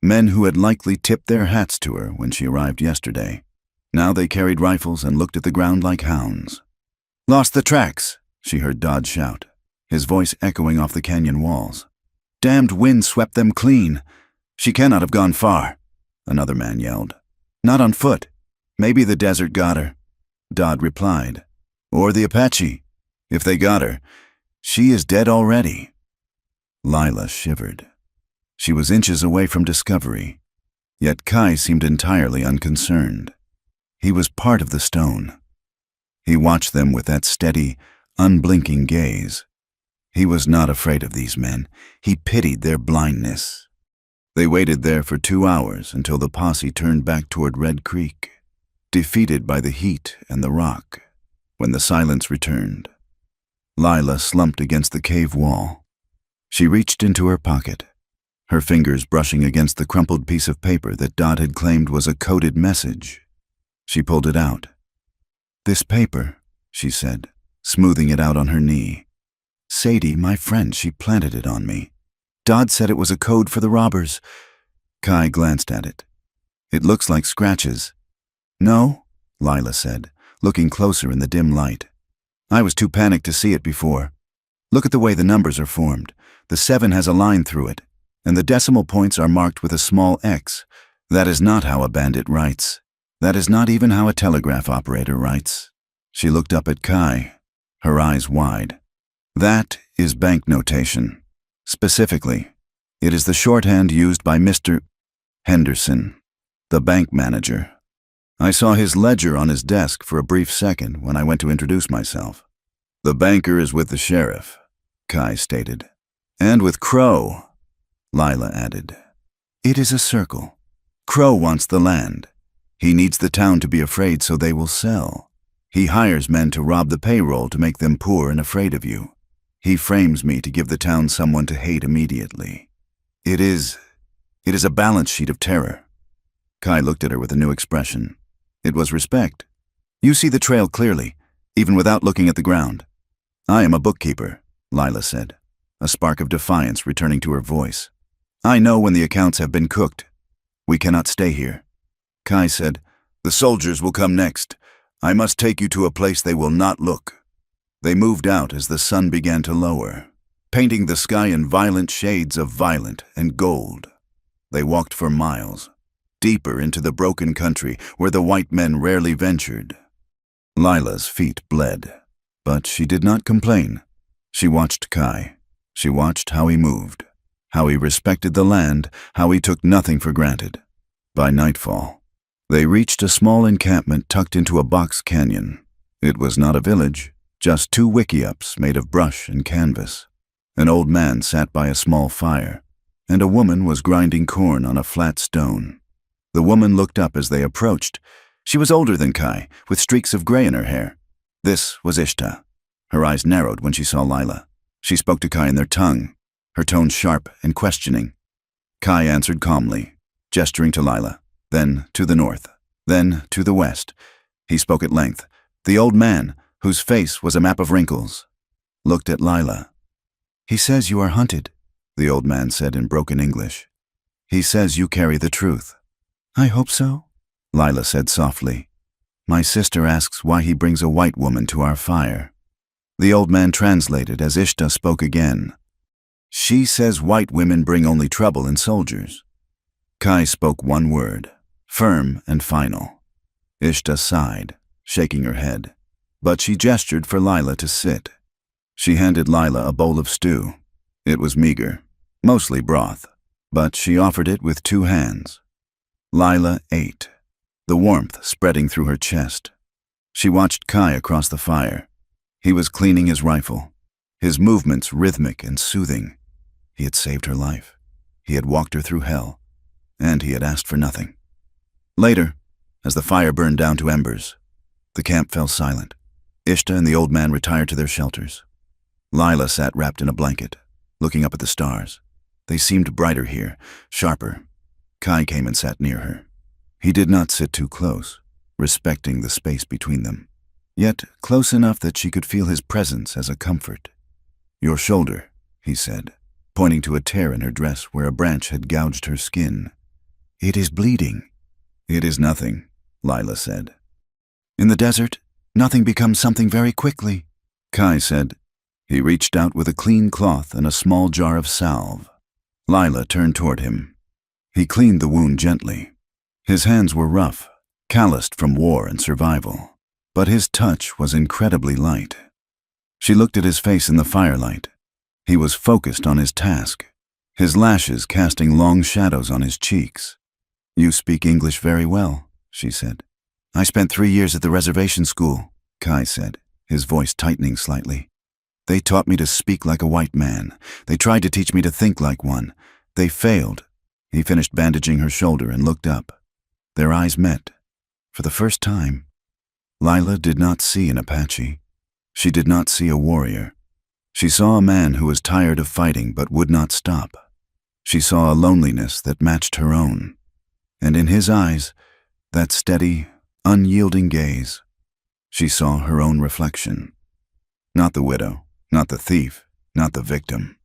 A: men who had likely tipped their hats to her when she arrived yesterday. Now they carried rifles and looked at the ground like hounds. "Lost the tracks," she heard Dodd shout, his voice echoing off the canyon walls. "Damned wind swept them clean. She cannot have gone far," another man yelled. "Not on foot. Maybe the desert got her," Dodd replied. "Or the Apache. If they got her, she is dead already." Lila shivered. She was inches away from discovery, yet Kai seemed entirely unconcerned. He was part of the stone. He watched them with that steady, unblinking gaze. He was not afraid of these men. He pitied their blindness. They waited there for 2 hours until the posse turned back toward Red Creek, defeated by the heat and the rock. When the silence returned, Lila slumped against the cave wall. She reached into her pocket, her fingers brushing against the crumpled piece of paper that Dodd had claimed was a coded message. She pulled it out. "This paper," she said, smoothing it out on her knee. "Sadie, my friend, she planted it on me. Dodd said it was a code for the robbers." Kai glanced at it. "It looks like scratches." "No," Lila said, looking closer in the dim light. "I was too panicked to see it before. Look at the way the numbers are formed. The 7 has a line through it, and the decimal points are marked with a small X. That is not how a bandit writes. That is not even how a telegraph operator writes." She looked up at Kai, her eyes wide. "That is bank notation. Specifically, it is the shorthand used by Mr. Henderson, the bank manager. I saw his ledger on his desk for a brief second when I went to introduce myself." "The banker is with the sheriff," Kai stated. "And with Crow," Lila added. "It is a circle. Crow wants the land. He needs the town to be afraid so they will sell. He hires men to rob the payroll to make them poor and afraid of you. He frames me to give the town someone to hate immediately. It is a balance sheet of terror." Kai looked at her with a new expression. It was respect. "You see the trail clearly, even without looking at the ground." "I am a bookkeeper," Lila said, a spark of defiance returning to her voice. "I know when the accounts have been cooked. We cannot stay here." Kai said, "The soldiers will come next. I must take you to a place they will not look." They moved out as the sun began to lower, painting the sky in violent shades of violet and gold. They walked for miles, deeper into the broken country where the white men rarely ventured. Lila's feet bled, but she did not complain. She watched Kai. She watched how he moved, how he respected the land, how he took nothing for granted. By nightfall, they reached a small encampment tucked into a box canyon. It was not a village, just 2 wickiups made of brush and canvas. An old man sat by a small fire, and a woman was grinding corn on a flat stone. The woman looked up as they approached. She was older than Kai, with streaks of gray in her hair. This was Ishta. Her eyes narrowed when she saw Lila. She spoke to Kai in their tongue, her tone sharp and questioning. Kai answered calmly, gesturing to Lila, then to the north, then to the west. He spoke at length. The old man, whose face was a map of wrinkles, looked at Lila. "He says you are hunted," the old man said in broken English. "He says you carry the truth." "I hope so," Lila said softly. "My sister asks why he brings a white woman to our fire." The old man translated as Ishta spoke again. "She says white women bring only trouble in soldiers." Kai spoke one word, firm and final. Ishta sighed, shaking her head, but she gestured for Lila to sit. She handed Lila a bowl of stew. It was meager, mostly broth, but she offered it with 2 hands. Lila ate, the warmth spreading through her chest. She watched Kai across the fire. He was cleaning his rifle, his movements rhythmic and soothing. He had saved her life. He had walked her through hell, and he had asked for nothing. Later, as the fire burned down to embers, the camp fell silent. Ishta and the old man retired to their shelters. Lila sat wrapped in a blanket, looking up at the stars. They seemed brighter here, sharper. Kai came and sat near her. He did not sit too close, respecting the space between them, yet close enough that she could feel his presence as a comfort. "Your shoulder," he said, pointing to a tear in her dress where a branch had gouged her skin. "It is bleeding." "It is nothing," Lila said. "In the desert, nothing becomes something very quickly," Kai said. He reached out with a clean cloth and a small jar of salve. Lila turned toward him. He cleaned the wound gently. His hands were rough, calloused from war and survival, but his touch was incredibly light. She looked at his face in the firelight. He was focused on his task, his lashes casting long shadows on his cheeks. "You speak English very well," she said. "I spent 3 years at the reservation school," Kai said, his voice tightening slightly. "They taught me to speak like a white man. They tried to teach me to think like one. They failed." He finished bandaging her shoulder and looked up. Their eyes met. For the first time, Lila did not see an Apache. She did not see a warrior. She saw a man who was tired of fighting but would not stop. She saw a loneliness that matched her own. And in his eyes, that steady, unyielding gaze, she saw her own reflection. Not the widow, not the thief, not the victim.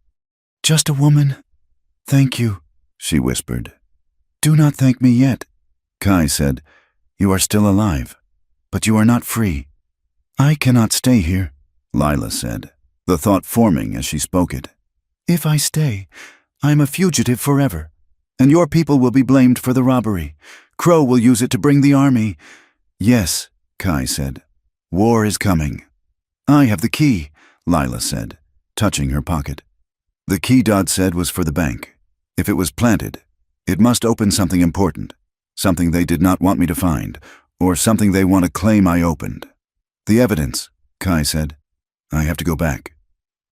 A: "Just a woman. Thank you," she whispered. "Do not thank me yet," Kai said. "You are still alive, but you are not free." "I cannot stay here," Lila said, the thought forming as she spoke it. "If I stay, I am a fugitive forever, and your people will be blamed for the robbery. Crow will use it to bring the army." "Yes," Kai said. "War is coming." "I have the key," Lila said, touching her pocket. The key, Dodd said, was for the bank. If it was planted, it must open something important, something they did not want me to find, or something they want to claim I opened. "The evidence," Kai said. "I have to go back,"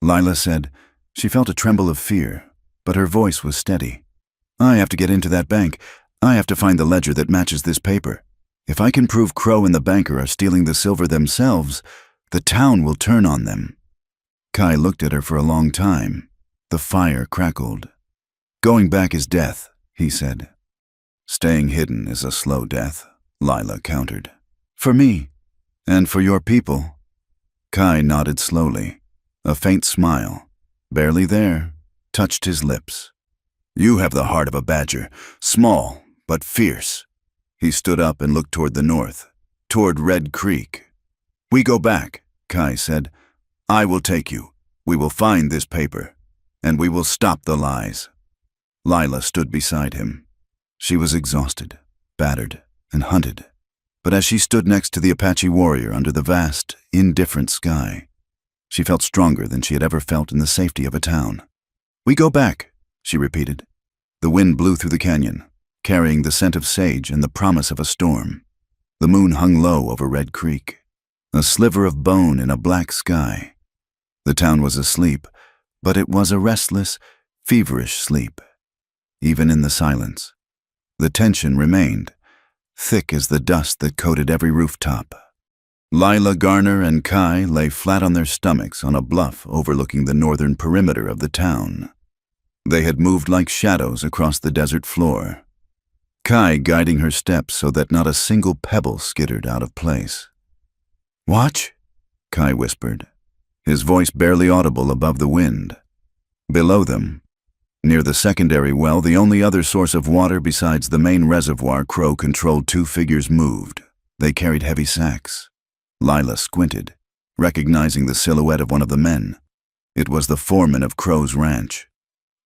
A: Lila said. She felt a tremble of fear, but her voice was steady. "I have to get into that bank. I have to find the ledger that matches this paper. If I can prove Crow and the banker are stealing the silver themselves, the town will turn on them." Kai looked at her for a long time. The fire crackled. "Going back is death," he said. "Staying hidden is a slow death," Lila countered. "For me, and for your people." Kai nodded slowly. A faint smile, barely there, touched his lips. "You have the heart of a badger, small but fierce." He stood up and looked toward the north, toward Red Creek. "We go back," Kai said. "I will take you. We will find this paper, and we will stop the lies." Lila stood beside him. She was exhausted, battered, and hunted. But as she stood next to the Apache warrior under the vast, indifferent sky, she felt stronger than she had ever felt in the safety of a town. "We go back," she repeated. The wind blew through the canyon, carrying the scent of sage and the promise of a storm. The moon hung low over Red Creek, a sliver of bone in a black sky. The town was asleep, but it was a restless, feverish sleep. Even in the silence, the tension remained, thick as the dust that coated every rooftop. Lila, Garner, and Kai lay flat on their stomachs on a bluff overlooking the northern perimeter of the town. They had moved like shadows across the desert floor, Kai guiding her steps so that not a single pebble skittered out of place. "Watch," Kai whispered, his voice barely audible above the wind. Below them, near the secondary well, the only other source of water besides the main reservoir Crow controlled, two figures moved. They carried heavy sacks. Lila squinted, recognizing the silhouette of one of the men. It was the foreman of Crow's ranch.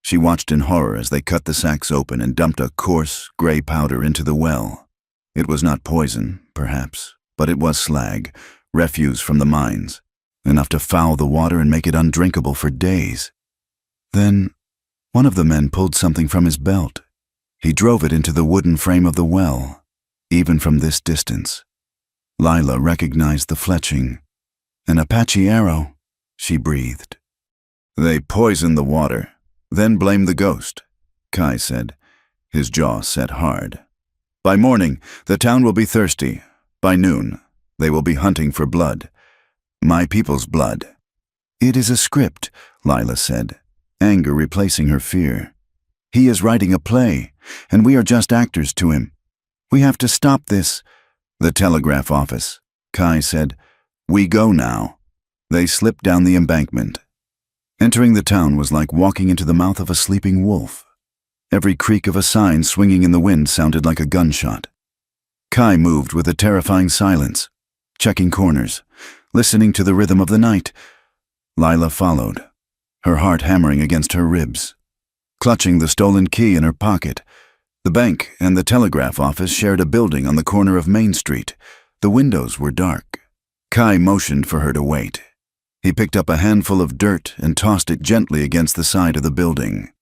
A: She watched in horror as they cut the sacks open and dumped a coarse, gray powder into the well. It was not poison, perhaps, but it was slag, refuse from the mines, enough to foul the water and make it undrinkable for days. Then, one of the men pulled something from his belt. He drove it into the wooden frame of the well, even from this distance. Lila recognized the fletching. "An Apache arrow," she breathed. "They poisoned the water, then blamed the ghost," Kai said, his jaw set hard. "By morning, the town will be thirsty. By noon, they will be hunting for blood. My people's blood." "It is a script," Lila said, anger replacing her fear. "He is writing a play, and we are just actors to him. We have to stop this." "The telegraph office," Kai said. "We go now." They slipped down the embankment. Entering the town was like walking into the mouth of a sleeping wolf. Every creak of a sign swinging in the wind sounded like a gunshot. Kai moved with a terrifying silence, checking corners, listening to the rhythm of the night. Lila followed, her heart hammering against her ribs. Clutching the stolen key in her pocket, the bank and the telegraph office shared a building on the corner of Main Street. The windows were dark. Kai motioned for her to wait. He picked up a handful of dirt and tossed it gently against the side of the building.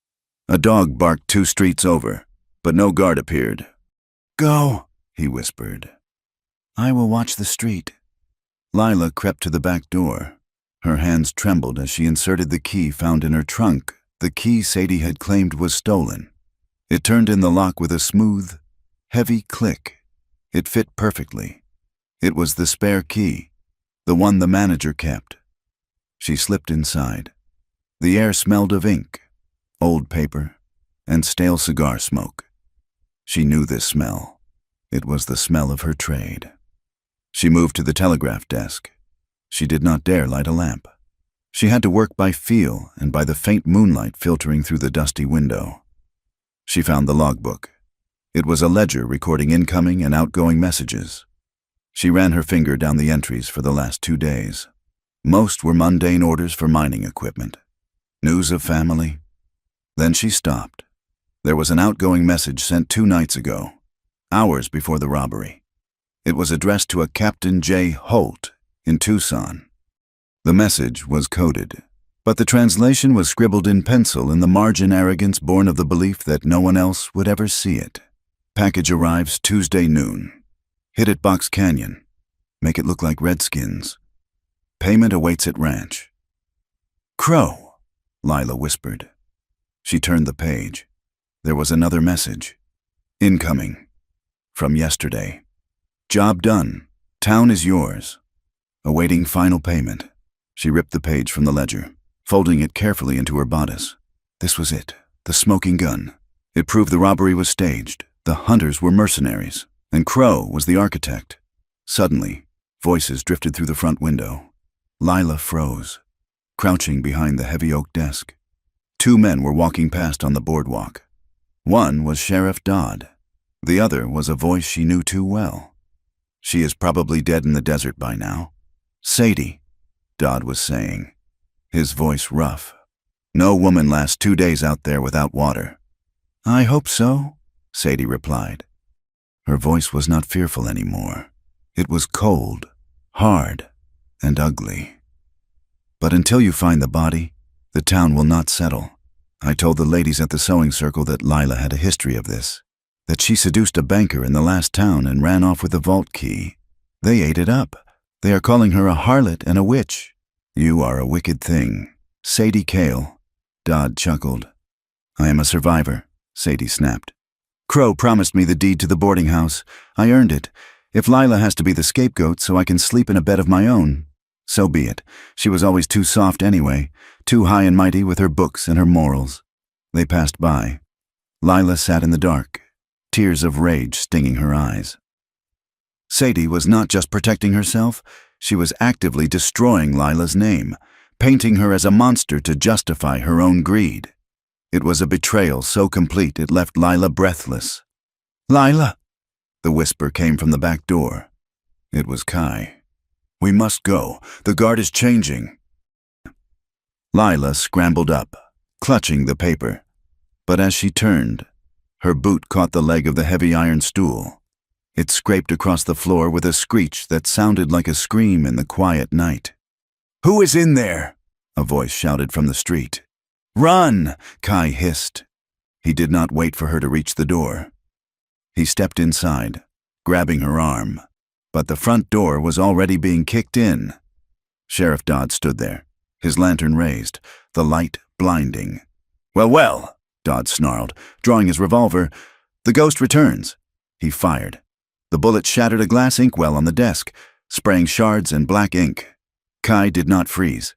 A: A dog barked 2 streets over, but no guard appeared. "Go," he whispered. "I will watch the street." Lila crept to the back door. Her hands trembled as she inserted the key found in her trunk, the key Sadie had claimed was stolen. It turned in the lock with a smooth, heavy click. It fit perfectly. It was the spare key, the one the manager kept. She slipped inside. The air smelled of ink, old paper, and stale cigar smoke. She knew this smell. It was the smell of her trade. She moved to the telegraph desk. She did not dare light a lamp. She had to work by feel and by the faint moonlight filtering through the dusty window. She found the logbook. It was a ledger recording incoming and outgoing messages. She ran her finger down the entries for the last 2 days. Most were mundane orders for mining equipment. News of family. Then she stopped. There was an outgoing message sent 2 nights ago, hours before the robbery. It was addressed to a Captain J. Holt in Tucson. The message was coded, but the translation was scribbled in pencil in the margin arrogance born of the belief that no one else would ever see it. Package arrives Tuesday noon. Hit at Box Canyon. Make it look like Redskins. Payment awaits at ranch. "Crow," Lila whispered. She turned the page. There was another message. "Incoming. From yesterday. Job done. Town is yours. Awaiting final payment." She ripped the page from the ledger, folding it carefully into her bodice. This was it, the smoking gun. It proved the robbery was staged. The hunters were mercenaries, and Crow was the architect. Suddenly, voices drifted through the front window. Lila froze, crouching behind the heavy oak desk. 2 men were walking past on the boardwalk. One was Sheriff Dodd. The other was a voice she knew too well. "She is probably dead in the desert by now." "Sadie," Dodd was saying, his voice rough. "No woman lasts 2 days out there without water." "I hope so," Sadie replied. Her voice was not fearful anymore. It was cold, hard, and ugly. "But until you find the body, the town will not settle. I told the ladies at the sewing circle that Lila had a history of this, that she seduced a banker in the last town and ran off with the vault key. They ate it up. They are calling her a harlot and a witch." "You are a wicked thing, Sadie Cale," Dodd chuckled. "I am a survivor," Sadie snapped. "Crow promised me the deed to the boarding house. I earned it. If Lila has to be the scapegoat so I can sleep in a bed of my own, so be it. She was always too soft anyway, too high and mighty with her books and her morals." They passed by. Lila sat in the dark, tears of rage stinging her eyes. Sadie was not just protecting herself, she was actively destroying Lila's name, painting her as a monster to justify her own greed. It was a betrayal so complete it left Lila breathless. "Lila!" The whisper came from the back door. It was Kai. "We must go. The guard is changing." Lila scrambled up, clutching the paper. But as she turned, her boot caught the leg of the heavy iron stool. It scraped across the floor with a screech that sounded like a scream in the quiet night. "Who is in there?" a voice shouted from the street. "Run!" Kai hissed. He did not wait for her to reach the door. He stepped inside, grabbing her arm, but the front door was already being kicked in. Sheriff Dodd stood there, his lantern raised, the light blinding. "Well, well," Dodd snarled, drawing his revolver. "The ghost returns." He fired. The bullet shattered a glass inkwell on the desk, spraying shards and black ink. Kai did not freeze.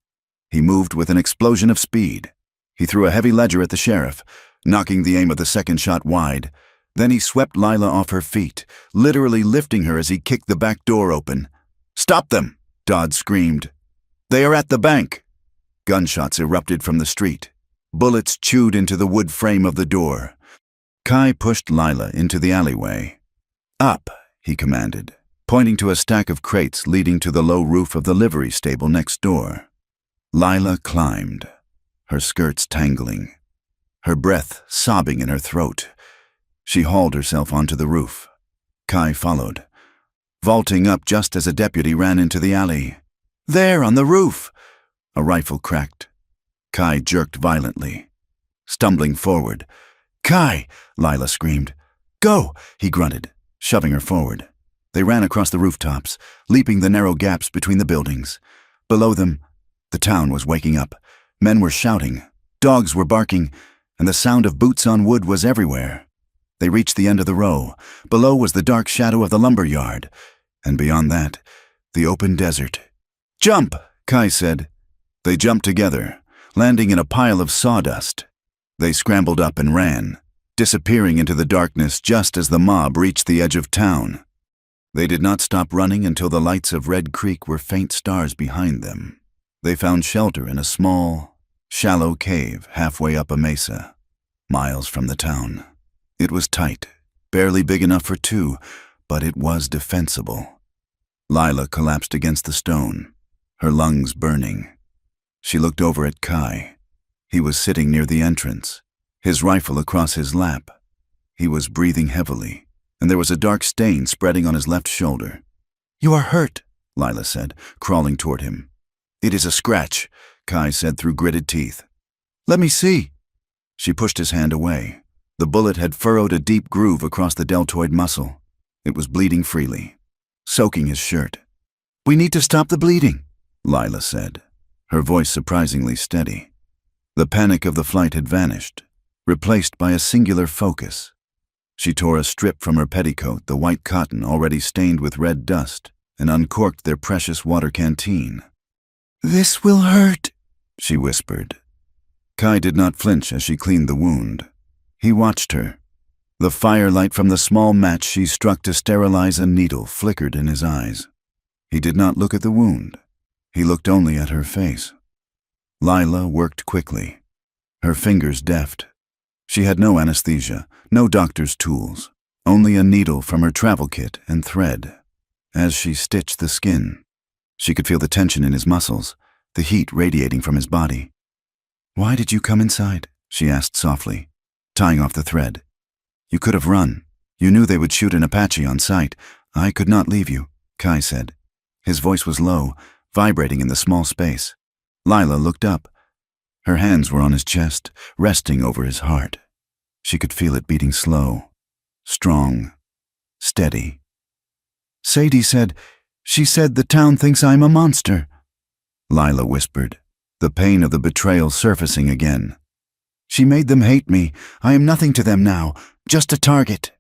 A: He moved with an explosion of speed. He threw a heavy ledger at the sheriff, knocking the aim of the second shot wide. Then he swept Lila off her feet, literally lifting her as he kicked the back door open. "Stop them!" Dodd screamed. "They are at the bank!" Gunshots erupted from the street. Bullets chewed into the wood frame of the door. Kai pushed Lila into the alleyway. "Up," he commanded, pointing to a stack of crates leading to the low roof of the livery stable next door. Lila climbed, her skirts tangling, her breath sobbing in her throat. She hauled herself onto the roof. Kai followed, vaulting up just as a deputy ran into the alley. "There, on the roof!" A rifle cracked. Kai jerked violently, stumbling forward. "Kai!" Lila screamed. "Go!" he grunted, shoving her forward. They ran across the rooftops, leaping the narrow gaps between the buildings. Below them, the town was waking up. Men were shouting, dogs were barking, and the sound of boots on wood was everywhere. They reached the end of the row. Below was the dark shadow of the lumber yard, and beyond that, the open desert. "Jump!" Kai said. They jumped together, landing in a pile of sawdust. They scrambled up and ran, disappearing into the darkness just as the mob reached the edge of town. They did not stop running until the lights of Red Creek were faint stars behind them. They found shelter in a small, shallow cave halfway up a mesa, miles from the town. It was tight, barely big enough for two, but it was defensible. Lila collapsed against the stone, her lungs burning. She looked over at Kai. He was sitting near the entrance, his rifle across his lap. He was breathing heavily, and there was a dark stain spreading on his left shoulder. "You are hurt," Lila said, crawling toward him. "It is a scratch," Kai said through gritted teeth. "Let me see." She pushed his hand away. The bullet had furrowed a deep groove across the deltoid muscle. It was bleeding freely, soaking his shirt. "We need to stop the bleeding," Lila said, her voice surprisingly steady. The panic of the flight had vanished, replaced by a singular focus. She tore a strip from her petticoat, the white cotton already stained with red dust, and uncorked their precious water canteen. "This will hurt," she whispered. Kai did not flinch as she cleaned the wound. He watched her. The firelight from the small match she struck to sterilize a needle flickered in his eyes. He did not look at the wound. He looked only at her face. Lila worked quickly, her fingers deft. She had no anesthesia, no doctor's tools, only a needle from her travel kit and thread. As she stitched the skin, she could feel the tension in his muscles, the heat radiating from his body. "Why did you come inside?" she asked softly, tying off the thread. "You could have run. You knew they would shoot an Apache on sight. I could not leave you," Kai said. His voice was low, vibrating in the small space. Lila looked up. Her hands were on his chest, resting over his heart. She could feel it beating slow, strong, steady. "Sadie said, she said the town thinks I'm a monster," Lila whispered, the pain of the betrayal surfacing again. "She made them hate me. I am nothing to them now, just a target."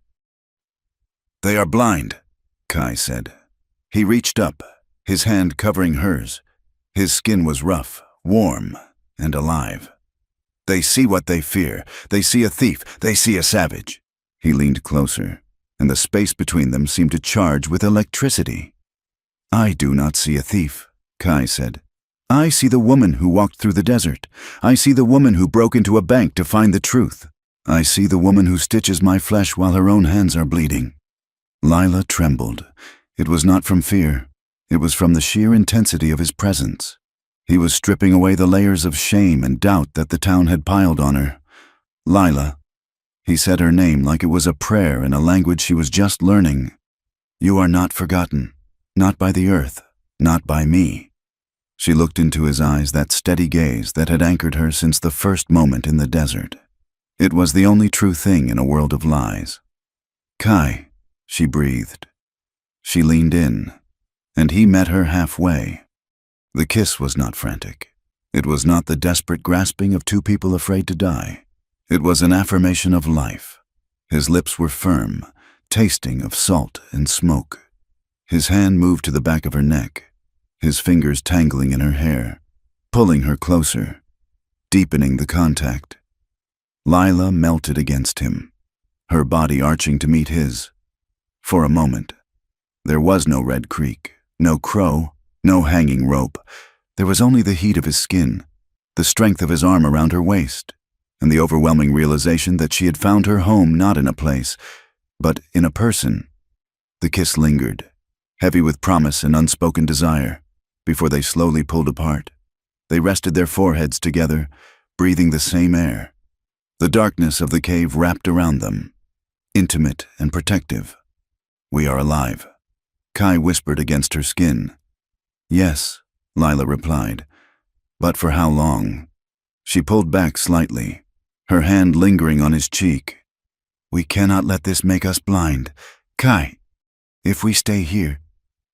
A: "They are blind," Kai said. He reached up, his hand covering hers. His skin was rough, warm, and alive. They see what they fear. They see a thief. They see a savage. He leaned closer, and the space between them seemed to charge with electricity. I do not see a thief, Kai said. I see the woman who walked through the desert. I see the woman who broke into a bank to find the truth. I see the woman who stitches my flesh while her own hands are bleeding. Lila trembled. It was not from fear. It was from the sheer intensity of his presence. He was stripping away the layers of shame and doubt that the town had piled on her. Lila. He said her name like it was a prayer in a language she was just learning. You are not forgotten. Not by the earth. Not by me. She looked into his eyes, that steady gaze that had anchored her since the first moment in the desert. It was the only true thing in a world of lies. Kai, she breathed. She leaned in, and he met her halfway. The kiss was not frantic. It was not the desperate grasping of two people afraid to die. It was an affirmation of life. His lips were firm, tasting of salt and smoke. His hand moved to the back of her neck, his fingers tangling in her hair, pulling her closer, deepening the contact. Lila melted against him, her body arching to meet his. For a moment, there was no Red Creek, no crow, no hanging rope. There was only the heat of his skin, the strength of his arm around her waist, and the overwhelming realization that she had found her home not in a place, but in a person. The kiss lingered, heavy with promise and unspoken desire, before they slowly pulled apart. They rested their foreheads together, breathing the same air. The darkness of the cave wrapped around them, intimate and protective. We are alive, Kai whispered against her skin. Yes, Lila replied, but for how long? She pulled back slightly, her hand lingering on his cheek. We cannot let this make us blind. Kai, if we stay here,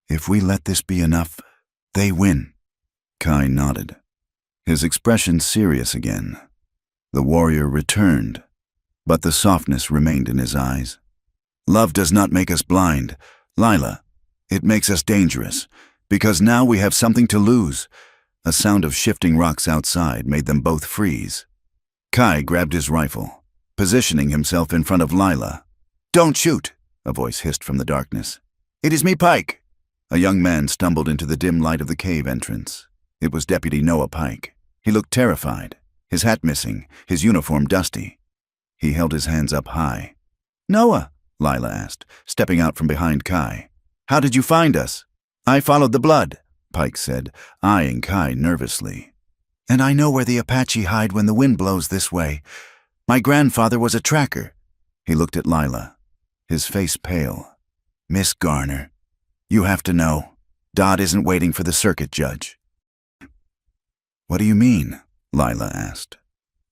A: if we let this be enough, they win. Kai nodded, his expression serious again. The warrior returned, but the softness remained in his eyes. Love does not make us blind, Lila. It makes us dangerous, because now we have something to lose. A sound of shifting rocks outside made them both freeze. Kai grabbed his rifle, positioning himself in front of Lila. Don't shoot, a voice hissed from the darkness. It is me, Pike. A young man stumbled into the dim light of the cave entrance. It was Deputy Noah Pike. He looked terrified, his hat missing, his uniform dusty. He held his hands up high. Noah, Lila asked, stepping out from behind Kai. How did you find us? I followed the blood, Pike said, eyeing Kai nervously. And I know where the Apache hide when the wind blows this way. My grandfather was a tracker. He looked at Lila, his face pale. Miss Garner, you have to know, Dodd isn't waiting for the circuit judge. What do you mean? Lila asked,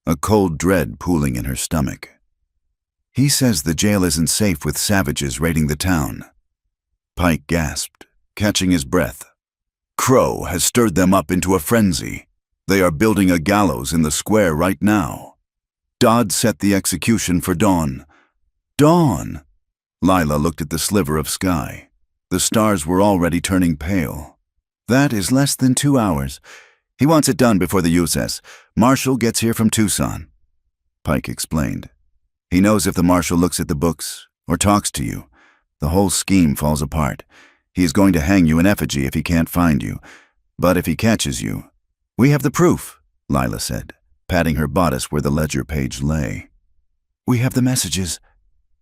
A: a cold dread pooling in her stomach. He says the jail isn't safe with savages raiding the town. Pike gasped, catching his breath. Crow has stirred them up into a frenzy. They are building a gallows in the square right now. Dodd set the execution for dawn. Dawn! Lila looked at the sliver of sky. The stars were already turning pale. That is less than 2 hours. He wants it done before the USS. Marshal gets here from Tucson. Pike explained. He knows if the Marshal looks at the books or talks to you, the whole scheme falls apart. He is going to hang you in effigy if he can't find you. But if he catches you... We have the proof, Lila said, patting her bodice where the ledger page lay. We have the messages.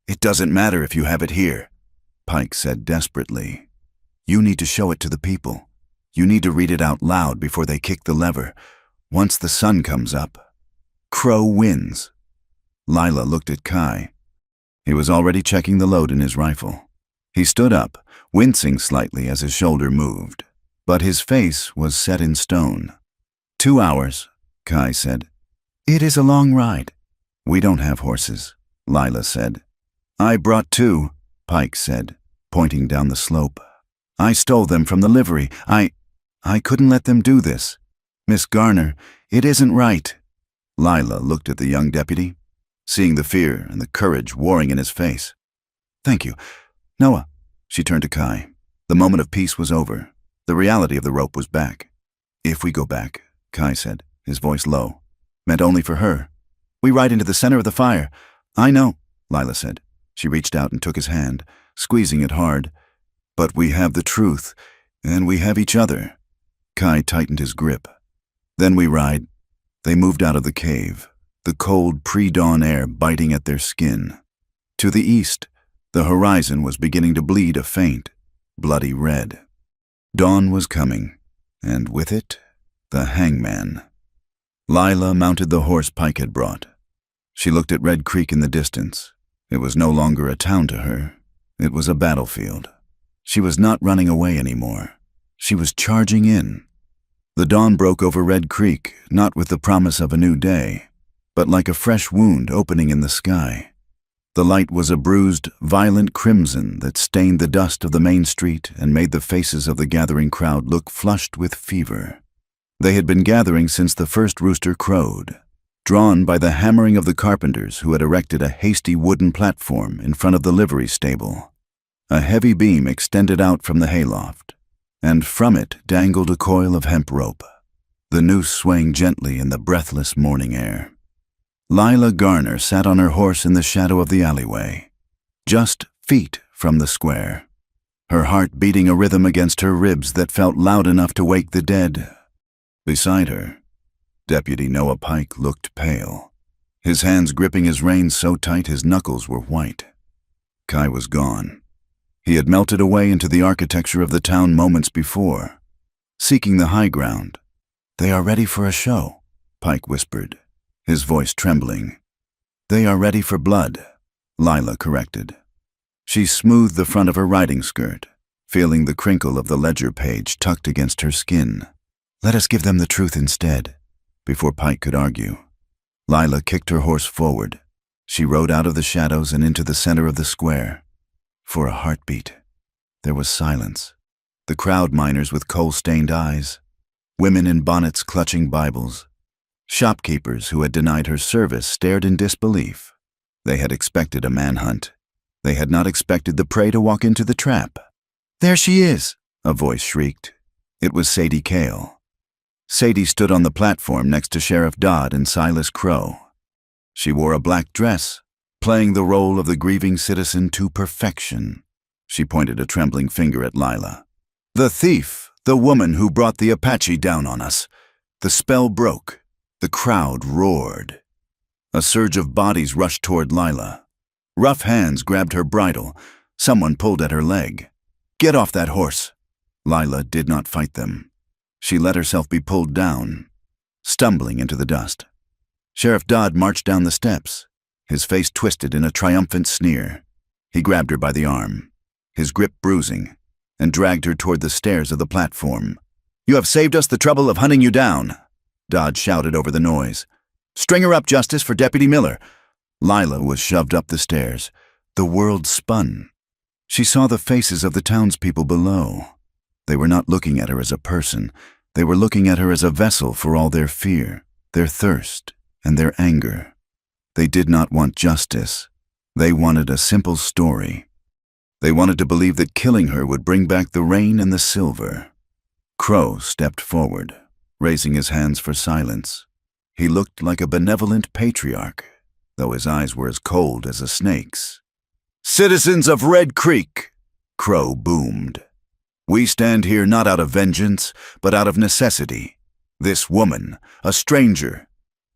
A: It doesn't matter if you have it here, Pike said desperately. You need to show it to the people. You need to read it out loud before they kick the lever. Once the sun comes up, Crow wins. Lila looked at Kai. He was already checking the load in his rifle. He stood up, wincing slightly as his shoulder moved, but his face was set in stone. 2 hours, Kai said. It is a long ride. We don't have horses, Lila said. I brought 2, Pike said, pointing down the slope. I stole them from the livery. I couldn't let them do this. Miss Garner, it isn't right. Lila looked at the young deputy, seeing the fear and the courage warring in his face. Thank you. Noah, she turned to Kai. The moment of peace was over. The reality of the rope was back. If we go back, Kai said, his voice low, meant only for her. We ride into the center of the fire. I know, Lila said. She reached out and took his hand, squeezing it hard. But we have the truth, and we have each other. Kai tightened his grip. Then we ride. They moved out of the cave, the cold pre-dawn air biting at their skin. To the east, the horizon was beginning to bleed a faint, bloody red. Dawn was coming, and with it, the hangman. Lila mounted the horse Pike had brought. She looked at Red Creek in the distance. It was no longer a town to her. It was a battlefield. She was not running away anymore. She was charging in. The dawn broke over Red Creek, not with the promise of a new day, but like a fresh wound opening in the sky. The light was a bruised, violent crimson that stained the dust of the main street and made the faces of the gathering crowd look flushed with fever. They had been gathering since the first rooster crowed, drawn by the hammering of the carpenters who had erected a hasty wooden platform in front of the livery stable. A heavy beam extended out from the hayloft, and from it dangled a coil of hemp rope, the noose swaying gently in the breathless morning air. Lila Garner sat on her horse in the shadow of the alleyway, just feet from the square, her heart beating a rhythm against her ribs that felt loud enough to wake the dead. Beside her, Deputy Noah Pike looked pale, his hands gripping his reins so tight his knuckles were white. Kai was gone. He had melted away into the architecture of the town moments before, seeking the high ground. "They are ready for a show," Pike whispered, his voice trembling. "They are ready for blood," Lila corrected. She smoothed the front of her riding skirt, feeling the crinkle of the ledger page tucked against her skin. "Let us give them the truth instead," before Pike could argue. Lila kicked her horse forward. She rode out of the shadows and into the center of the square. For a heartbeat, there was silence. The crowd miners with coal-stained eyes, women in bonnets clutching Bibles. Shopkeepers who had denied her service stared in disbelief. They had expected a manhunt. They had not expected the prey to walk into the trap. "There she is!" a voice shrieked. It was Sadie Cale. Sadie stood on the platform next to Sheriff Dodd and Silas Crow. She wore a black dress, playing the role of the grieving citizen to perfection. She pointed a trembling finger at Lila. "The thief, the woman who brought the Apache down on us." The spell broke. The crowd roared. A surge of bodies rushed toward Lila. Rough hands grabbed her bridle. Someone pulled at her leg. "Get off that horse." Lila did not fight them. She let herself be pulled down, stumbling into the dust. Sheriff Dodd marched down the steps, his face twisted in a triumphant sneer. He grabbed her by the arm, his grip bruising, and dragged her toward the stairs of the platform. "You have saved us the trouble of hunting you down," Dodd shouted over the noise. "String her up, Justice, for Deputy Miller." Lila was shoved up the stairs. The world spun. She saw the faces of the townspeople below. They were not looking at her as a person. They were looking at her as a vessel for all their fear, their thirst, and their anger. They did not want justice. They wanted a simple story. They wanted to believe that killing her would bring back the rain and the silver. Crow stepped forward, raising his hands for silence. He looked like a benevolent patriarch, though his eyes were as cold as a snake's. "Citizens of Red Creek," Crow boomed. "We stand here not out of vengeance, but out of necessity. This woman, a stranger,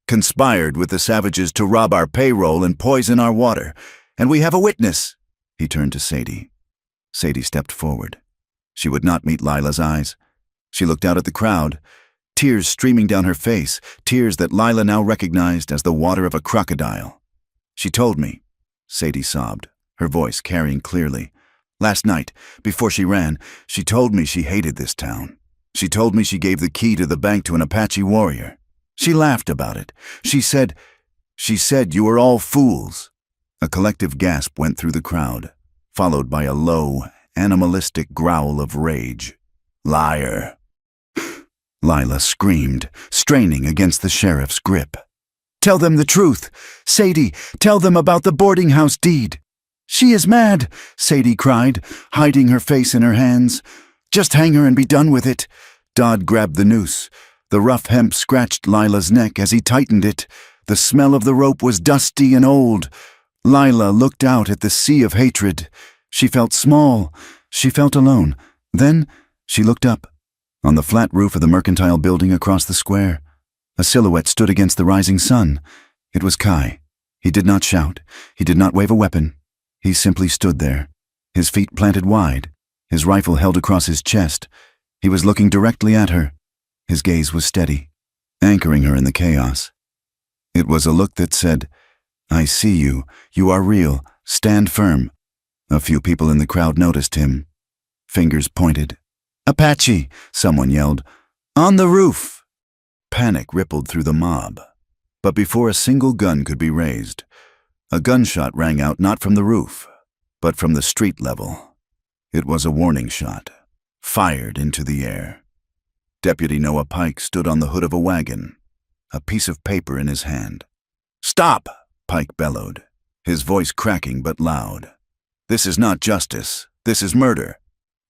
A: conspired with the savages to rob our payroll and poison our water, and we have a witness." He turned to Sadie. Sadie stepped forward. She would not meet Lila's eyes. She looked out at the crowd, tears streaming down her face, tears that Lila now recognized as the water of a crocodile. "She told me," Sadie sobbed, her voice carrying clearly. "Last night, before she ran, she told me she hated this town. She told me she gave the key to the bank to an Apache warrior. She laughed about it. She said, you were all fools." A collective gasp went through the crowd, followed by a low, animalistic growl of rage. "Liar!" Lila screamed, straining against the sheriff's grip. "Tell them the truth! Sadie, tell them about the boarding house deed!" "She is mad!" Sadie cried, hiding her face in her hands. "Just hang her and be done with it." Dodd grabbed the noose. The rough hemp scratched Lila's neck as he tightened it. The smell of the rope was dusty and old. Lila looked out at the sea of hatred. She felt small. She felt alone. Then she looked up. On the flat roof of the mercantile building across the square, a silhouette stood against the rising sun. It was Kai. He did not shout. He did not wave a weapon. He simply stood there, his feet planted wide, his rifle held across his chest. He was looking directly at her. His gaze was steady, anchoring her in the chaos. It was a look that said, "I see you. You are real. Stand firm." A few people in the crowd noticed him. Fingers pointed. "Apache!" someone yelled. "On the roof!" Panic rippled through the mob. But before a single gun could be raised, a gunshot rang out not from the roof, but from the street level. It was a warning shot, fired into the air. Deputy Noah Pike stood on the hood of a wagon, a piece of paper in his hand. "Stop!" Pike bellowed, his voice cracking but loud. "This is not justice. This is murder."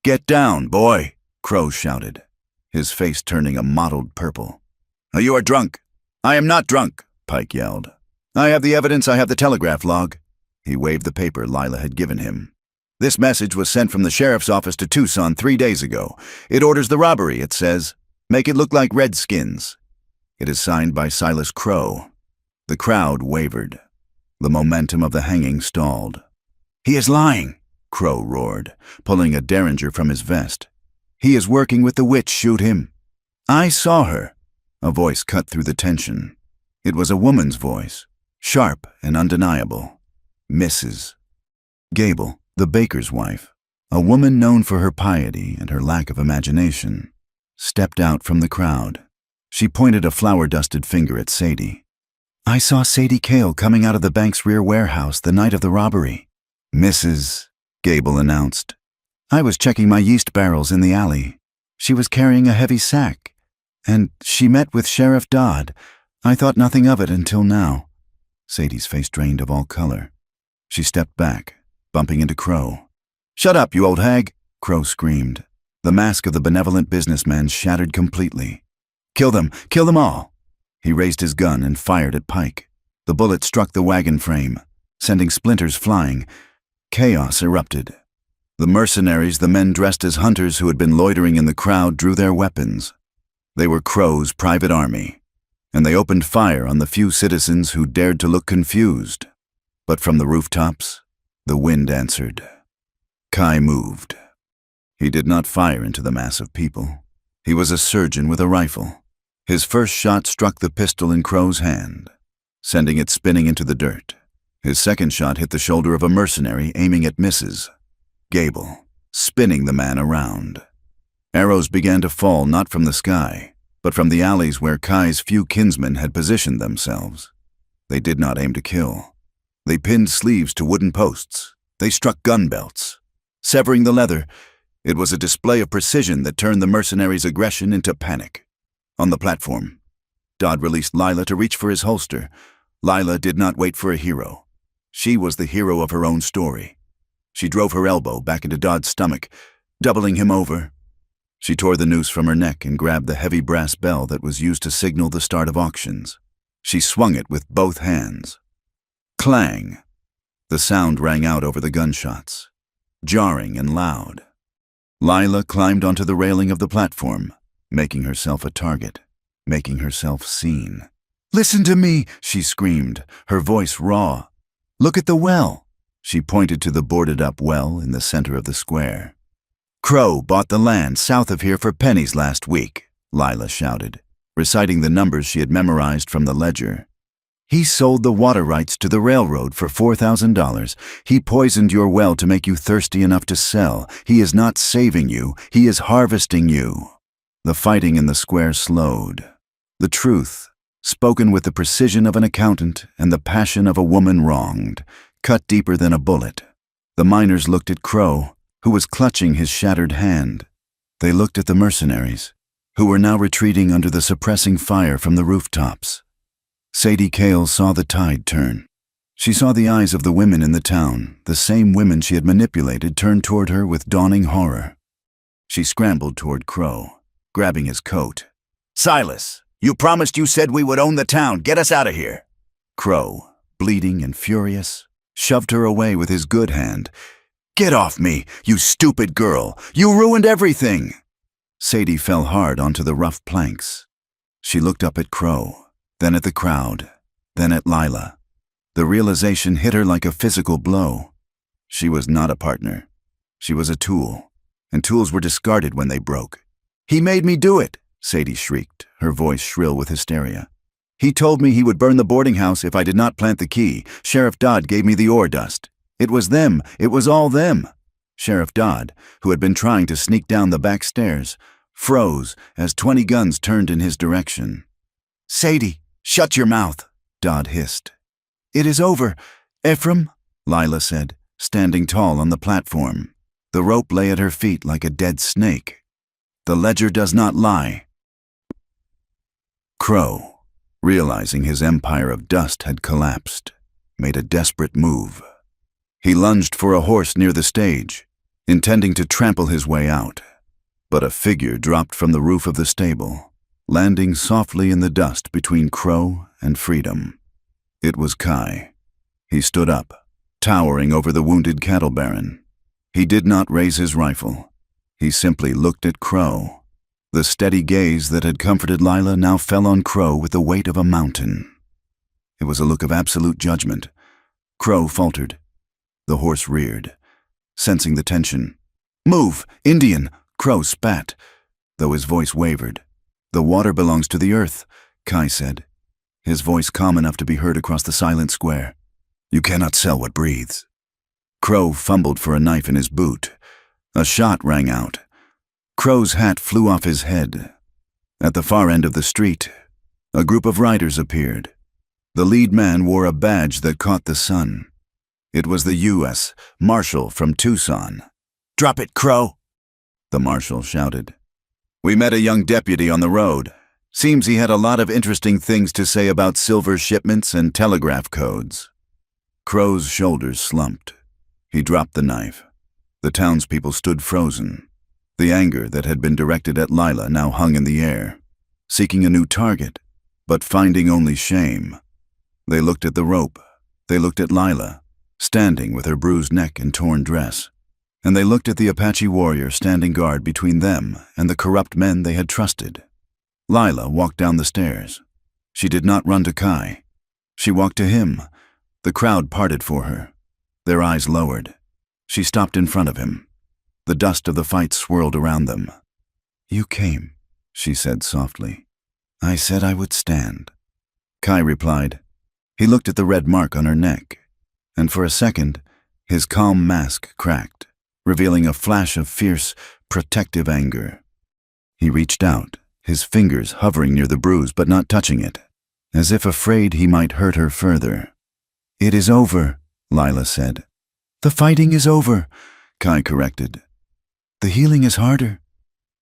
A: "Get down, boy!" Crow shouted, his face turning a mottled purple. "You are drunk." "I am not drunk," Pike yelled. "I have the evidence. I have the telegraph log." He waved the paper Lila had given him. "This message was sent from the sheriff's office to Tucson 3 days ago. It orders the robbery, it says. Make it look like Redskins. It is signed by Silas Crow." The crowd wavered. The momentum of the hanging stalled. "He is lying," Crow roared, pulling a derringer from his vest. "He is working with the witch. Shoot him." "I saw her." A voice cut through the tension. It was a woman's voice, sharp and undeniable. Mrs. Gable, the baker's wife, a woman known for her piety and her lack of imagination, stepped out from the crowd. She pointed a flour-dusted finger at Sadie. "I saw Sadie Cale coming out of the bank's rear warehouse the night of the robbery." "Mrs. Gable announced. "I was checking my yeast barrels in the alley. She was carrying a heavy sack. And she met with Sheriff Dodd. I thought nothing of it until now." Sadie's face drained of all color. She stepped back, bumping into Crow. "Shut up, you old hag!" Crow screamed. The mask of the benevolent businessman shattered completely. Kill them all!" He raised his gun and fired at Pike. The bullet struck the wagon frame, sending splinters flying. Chaos erupted. The mercenaries, the men dressed as hunters who had been loitering in the crowd, drew their weapons. They were Crow's private army, and they opened fire on the few citizens who dared to look confused. But from the rooftops, the wind answered. Kai moved. He did not fire into the mass of people. He was a surgeon with a rifle. His first shot struck the pistol in Crow's hand, sending it spinning into the dirt. His second shot hit the shoulder of a mercenary aiming at Mrs. Gable, spinning the man around. Arrows began to fall not from the sky, but from the alleys where Kai's few kinsmen had positioned themselves. They did not aim to kill. They pinned sleeves to wooden posts. They struck gun belts, severing the leather. It was a display of precision that turned the mercenaries' aggression into panic. On the platform, Dodd released Lila to reach for his holster. Lila did not wait for a hero. She was the hero of her own story. She drove her elbow back into Dodd's stomach, doubling him over. She tore the noose from her neck and grabbed the heavy brass bell that was used to signal the start of auctions. She swung it with both hands. Clang! The sound rang out over the gunshots, jarring and loud. Lila climbed onto the railing of the platform, making herself a target, making herself seen. "Listen to me," she screamed, her voice raw. "Look at the well." She pointed to the boarded-up well in the center of the square. "Crow bought the land south of here for pennies last week," Lila shouted, reciting the numbers she had memorized from the ledger. "He sold the water rights to the railroad for $4,000. He poisoned your well to make you thirsty enough to sell. He is not saving you. He is harvesting you." The fighting in the square slowed. The truth, spoken with the precision of an accountant and the passion of a woman wronged, cut deeper than a bullet. The miners looked at Crow, who was clutching his shattered hand. They looked at the mercenaries, who were now retreating under the suppressing fire from the rooftops. Sadie Cale saw the tide turn. She saw the eyes of the women in the town, the same women she had manipulated, turn toward her with dawning horror. She scrambled toward Crow, grabbing his coat. Silas, you promised you said we would own the town. Get us out of here. Crow, bleeding and furious, shoved her away with his good hand. Get off me, you stupid girl. You ruined everything. Sadie fell hard onto the rough planks. She looked up at Crow, then at the crowd, then at Lila. The realization hit her like a physical blow. She was not a partner. She was a tool, and tools were discarded when they broke. He made me do it, Sadie shrieked, her voice shrill with hysteria. He told me he would burn the boarding house if I did not plant the key. Sheriff Dodd gave me the ore dust. It was them. It was all them. Sheriff Dodd, who had been trying to sneak down the back stairs, froze as 20 guns turned in his direction. Sadie, shut your mouth, Dodd hissed. It is over, Ephraim, Lila said, standing tall on the platform. The rope lay at her feet like a dead snake. The ledger does not lie. Crow, realizing his empire of dust had collapsed, made a desperate move. He lunged for a horse near the stage, intending to trample his way out. But a figure dropped from the roof of the stable, landing softly in the dust between Crow and freedom. It was Kai. He stood up, towering over the wounded cattle baron. He did not raise his rifle. He simply looked at Crow. The steady gaze that had comforted Lila now fell on Crow with the weight of a mountain. It was a look of absolute judgment. Crow faltered. The horse reared, sensing the tension. Move, Indian! Crow spat, though his voice wavered. The water belongs to the earth, Kai said, his voice calm enough to be heard across the silent square. You cannot sell what breathes. Crow fumbled for a knife in his boot. A shot rang out. Crow's hat flew off his head. At the far end of the street, a group of riders appeared. The lead man wore a badge that caught the sun. It was the U.S. Marshal from Tucson. Drop it, Crow! The marshal shouted. We met a young deputy on the road. Seems he had a lot of interesting things to say about silver shipments and telegraph codes. Crow's shoulders slumped. He dropped the knife. The townspeople stood frozen. The anger that had been directed at Lila now hung in the air, seeking a new target, but finding only shame. They looked at the rope. They looked at Lila, standing with her bruised neck and torn dress. And they looked at the Apache warrior standing guard between them and the corrupt men they had trusted. Lila walked down the stairs. She did not run to Kai. She walked to him. The crowd parted for her. Their eyes lowered. She stopped in front of him. The dust of the fight swirled around them. You came, she said softly. I said I would stand. Kai replied. He looked at the red mark on her neck, and for a second, his calm mask cracked, revealing a flash of fierce, protective anger. He reached out, his fingers hovering near the bruise but not touching it, as if afraid he might hurt her further. It is over, Lila said. The fighting is over, Kai corrected. The healing is harder.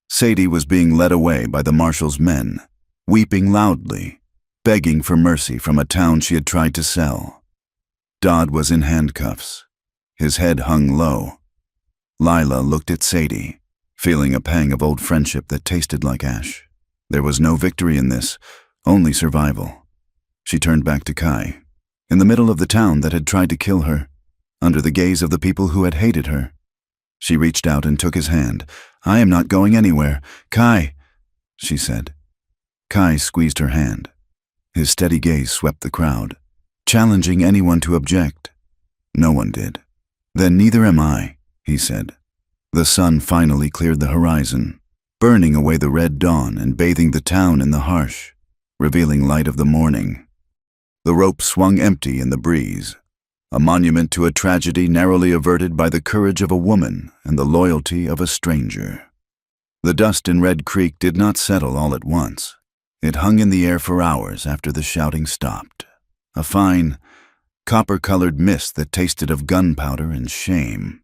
A: Sadie was being led away by the marshal's men, weeping loudly, begging for mercy from a town she had tried to sell. Dodd was in handcuffs. His head hung low. Lila looked at Sadie, feeling a pang of old friendship that tasted like ash. There was no victory in this, only survival. She turned back to Kai, in the middle of the town that had tried to kill her, under the gaze of the people who had hated her. She reached out and took his hand. I am not going anywhere. Kai, she said. Kai squeezed her hand. His steady gaze swept the crowd, challenging anyone to object. No one did. Then neither am I, he said. The sun finally cleared the horizon, burning away the red dawn and bathing the town in the harsh, revealing light of the morning. The rope swung empty in the breeze, a monument to a tragedy narrowly averted by the courage of a woman and the loyalty of a stranger. The dust in Red Creek did not settle all at once. It hung in the air for hours after the shouting stopped, a fine, copper-colored mist that tasted of gunpowder and shame.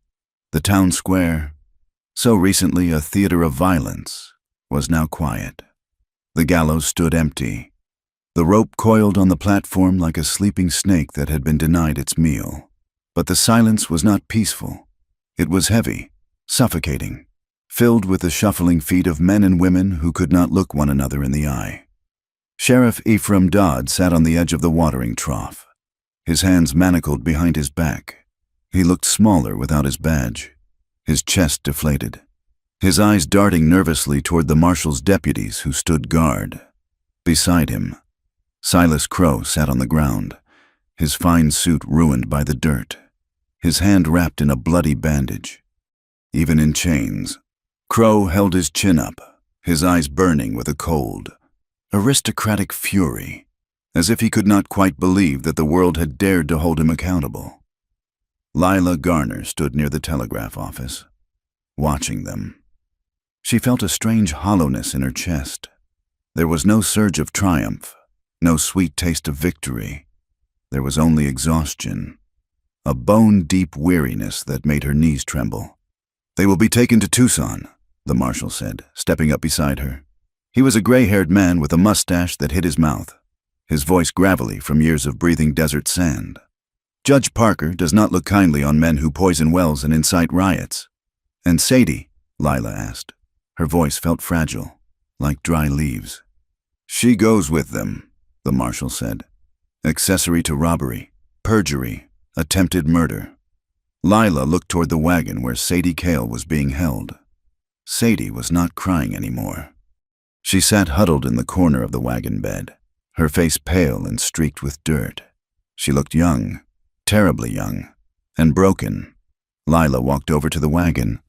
A: The town square, so recently a theater of violence, was now quiet. The gallows stood empty. The rope coiled on the platform like a sleeping snake that had been denied its meal. But the silence was not peaceful. It was heavy, suffocating, filled with the shuffling feet of men and women who could not look one another in the eye. Sheriff Ephraim Dodd sat on the edge of the watering trough, his hands manacled behind his back. He looked smaller without his badge, his chest deflated, his eyes darting nervously toward the marshal's deputies who stood guard. Beside him, Silas Crow sat on the ground, his fine suit ruined by the dirt, his hand wrapped in a bloody bandage. Even in chains, Crow held his chin up, his eyes burning with a cold, aristocratic fury, as if he could not quite believe that the world had dared to hold him accountable. Lila Garner stood near the telegraph office, watching them. She felt a strange hollowness in her chest. There was no surge of triumph, no sweet taste of victory. There was only exhaustion, a bone-deep weariness that made her knees tremble. "They will be taken to Tucson," the marshal said, stepping up beside her. He was a gray-haired man with a mustache that hid his mouth, his voice gravelly from years of breathing desert sand. "Judge Parker does not look kindly on men who poison wells and incite riots." "And Sadie?" Lila asked. Her voice felt fragile, like dry leaves. "She goes with them," the marshal said. "Accessory to robbery, perjury, attempted murder." Lila looked toward the wagon where Sadie Cale was being held. Sadie was not crying anymore. She sat huddled in the corner of the wagon bed, her face pale and streaked with dirt. She looked young, terribly young, and broken. Lila walked over to the wagon.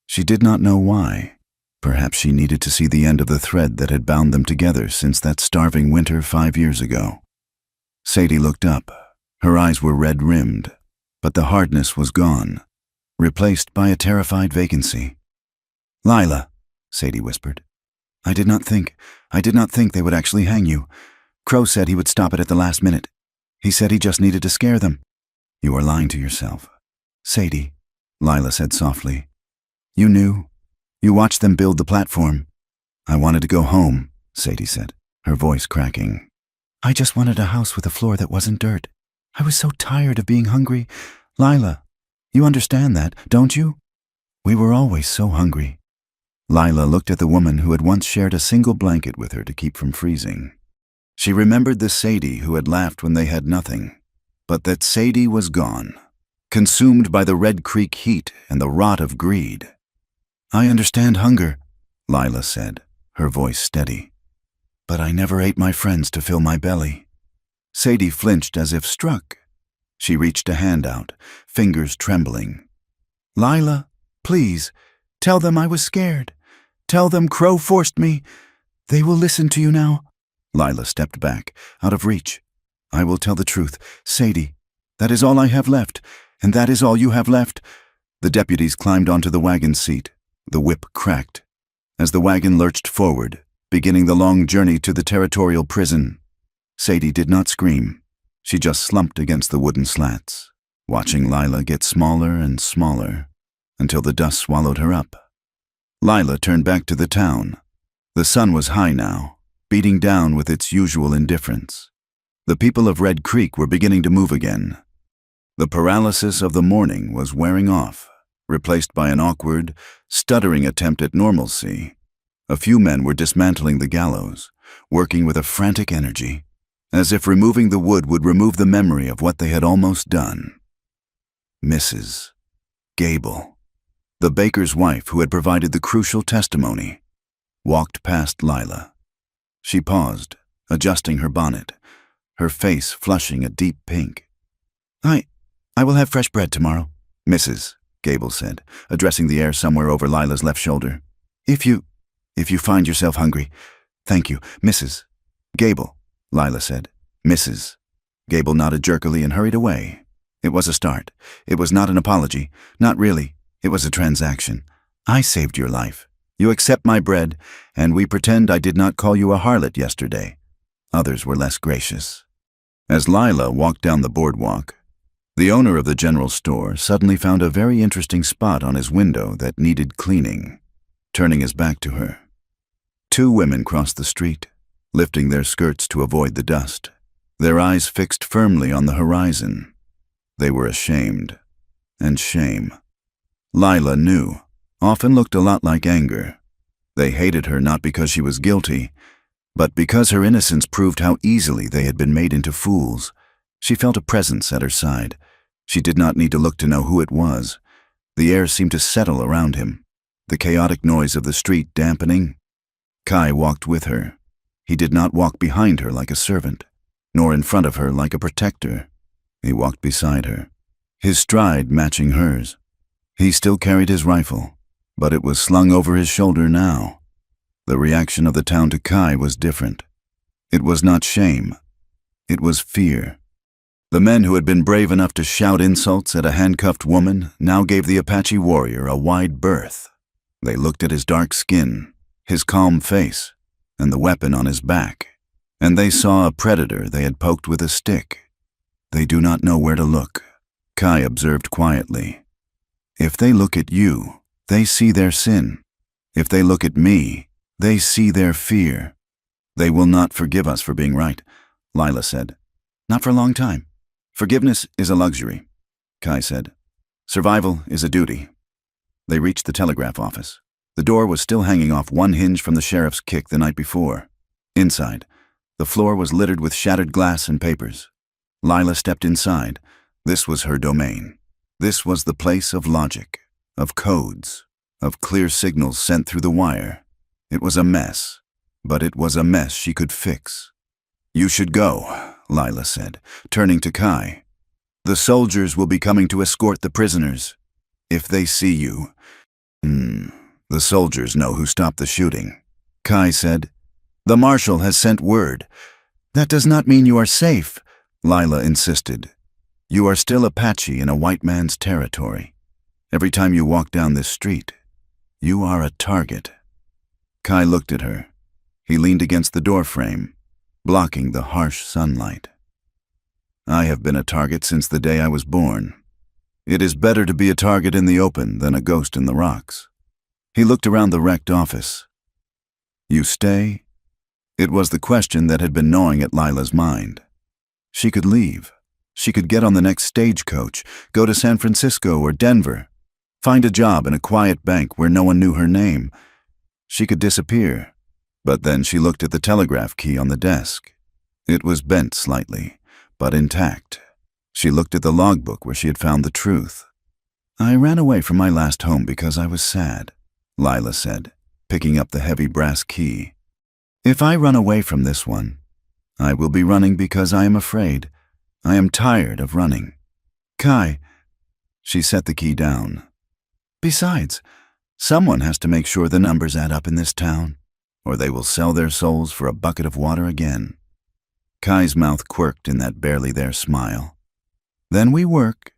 A: She did not know why. Perhaps she needed to see the end of the thread that had bound them together since that starving winter 5 years ago. Sadie looked up. Her eyes were red-rimmed, but the hardness was gone, replaced by a terrified vacancy. "Lila," Sadie whispered. I did not think they would actually hang you. Crow said he would stop it at the last minute. He said he just needed to scare them." "You are lying to yourself." "Sadie," Lila said softly. "You knew. You watched them build the platform." "I wanted to go home," Sadie said, her voice cracking. "I just wanted a house with a floor that wasn't dirt. I was so tired of being hungry. Lila, you understand that, don't you? We were always so hungry." Lila looked at the woman who had once shared a single blanket with her to keep from freezing. She remembered the Sadie who had laughed when they had nothing, but that Sadie was gone, consumed by the Red Creek heat and the rot of greed. "I understand hunger," Lila said, her voice steady. "But I never ate my friends to fill my belly." Sadie flinched as if struck. She reached a hand out, fingers trembling. "Lila, please, tell them I was scared. Tell them Crow forced me. They will listen to you now." Lila stepped back, out of reach. "I will tell the truth. Sadie, that is all I have left, and that is all you have left." The deputies climbed onto the wagon seat. The whip cracked. As the wagon lurched forward, beginning the long journey to the territorial prison, Sadie did not scream. She just slumped against the wooden slats, watching Lila get smaller and smaller, until the dust swallowed her up. Lila turned back to the town. The sun was high now, beating down with its usual indifference. The people of Red Creek were beginning to move again. The paralysis of the morning was wearing off, replaced by an awkward, stuttering attempt at normalcy. A few men were dismantling the gallows, working with a frantic energy, as if removing the wood would remove the memory of what they had almost done. Mrs. Gable, the baker's wife who had provided the crucial testimony, walked past Lila. She paused, adjusting her bonnet, her face flushing a deep pink. I will have fresh bread tomorrow," Mrs. Gable said, addressing the air somewhere over Lila's left shoulder. If you find yourself hungry. Thank you, Mrs. Gable," Lila said. "Mrs." Gable nodded jerkily and hurried away. It was a start. It was not an apology. Not really. It was a transaction. "I saved your life. You accept my bread, and we pretend I did not call you a harlot yesterday." Others were less gracious. As Lila walked down the boardwalk, the owner of the general store suddenly found a very interesting spot on his window that needed cleaning. Turning his back to her, 2 women crossed the street, lifting their skirts to avoid the dust, their eyes fixed firmly on the horizon. They were ashamed, and shame. Lila knew, often looked a lot like anger. They hated her not because she was guilty, but because her innocence proved how easily they had been made into fools. She felt a presence at her side. She did not need to look to know who it was. The air seemed to settle around him, the chaotic noise of the street dampening. Kai walked with her. He did not walk behind her like a servant, nor in front of her like a protector. He walked beside her, his stride matching hers. He still carried his rifle, but it was slung over his shoulder now. The reaction of the town to Kai was different. It was not shame. It was fear. The men who had been brave enough to shout insults at a handcuffed woman now gave the Apache warrior a wide berth. They looked at his dark skin, his calm face, and the weapon on his back, and they saw a predator they had poked with a stick. They do not know where to look, Kai observed quietly. If they look at you, they see their sin. If they look at me, they see their fear. They will not forgive us for being right, Lila said. Not for a long time. Forgiveness is a luxury, Kai said. Survival is a duty. They reached the telegraph office. The door was still hanging off one hinge from the sheriff's kick the night before. Inside, the floor was littered with shattered glass and papers. Lila stepped inside. This was her domain. This was the place of logic, of codes, of clear signals sent through the wire. It was a mess, but it was a mess she could fix. You should go, Lila said, turning to Kai. The soldiers will be coming to escort the prisoners. If they see you... The soldiers know who stopped the shooting. Kai said, The marshal has sent word. That does not mean you are safe, Lila insisted. You are still Apache in a white man's territory. Every time you walk down this street, you are a target. Kai looked at her. He leaned against the doorframe, blocking the harsh sunlight. I have been a target since the day I was born. It is better to be a target in the open than a ghost in the rocks. He looked around the wrecked office. You stay? It was the question that had been gnawing at Lila's mind. She could leave. She could get on the next stagecoach, go to San Francisco or Denver, find a job in a quiet bank where no one knew her name. She could disappear. But then she looked at the telegraph key on the desk. It was bent slightly, but intact. She looked at the logbook where she had found the truth. I ran away from my last home because I was sad, Lila said, picking up the heavy brass key. If I run away from this one, I will be running because I am afraid. I am tired of running. Kai, she set the key down. Besides, someone has to make sure the numbers add up in this town, or they will sell their souls for a bucket of water again. Kai's mouth quirked in that barely there smile. Then we work.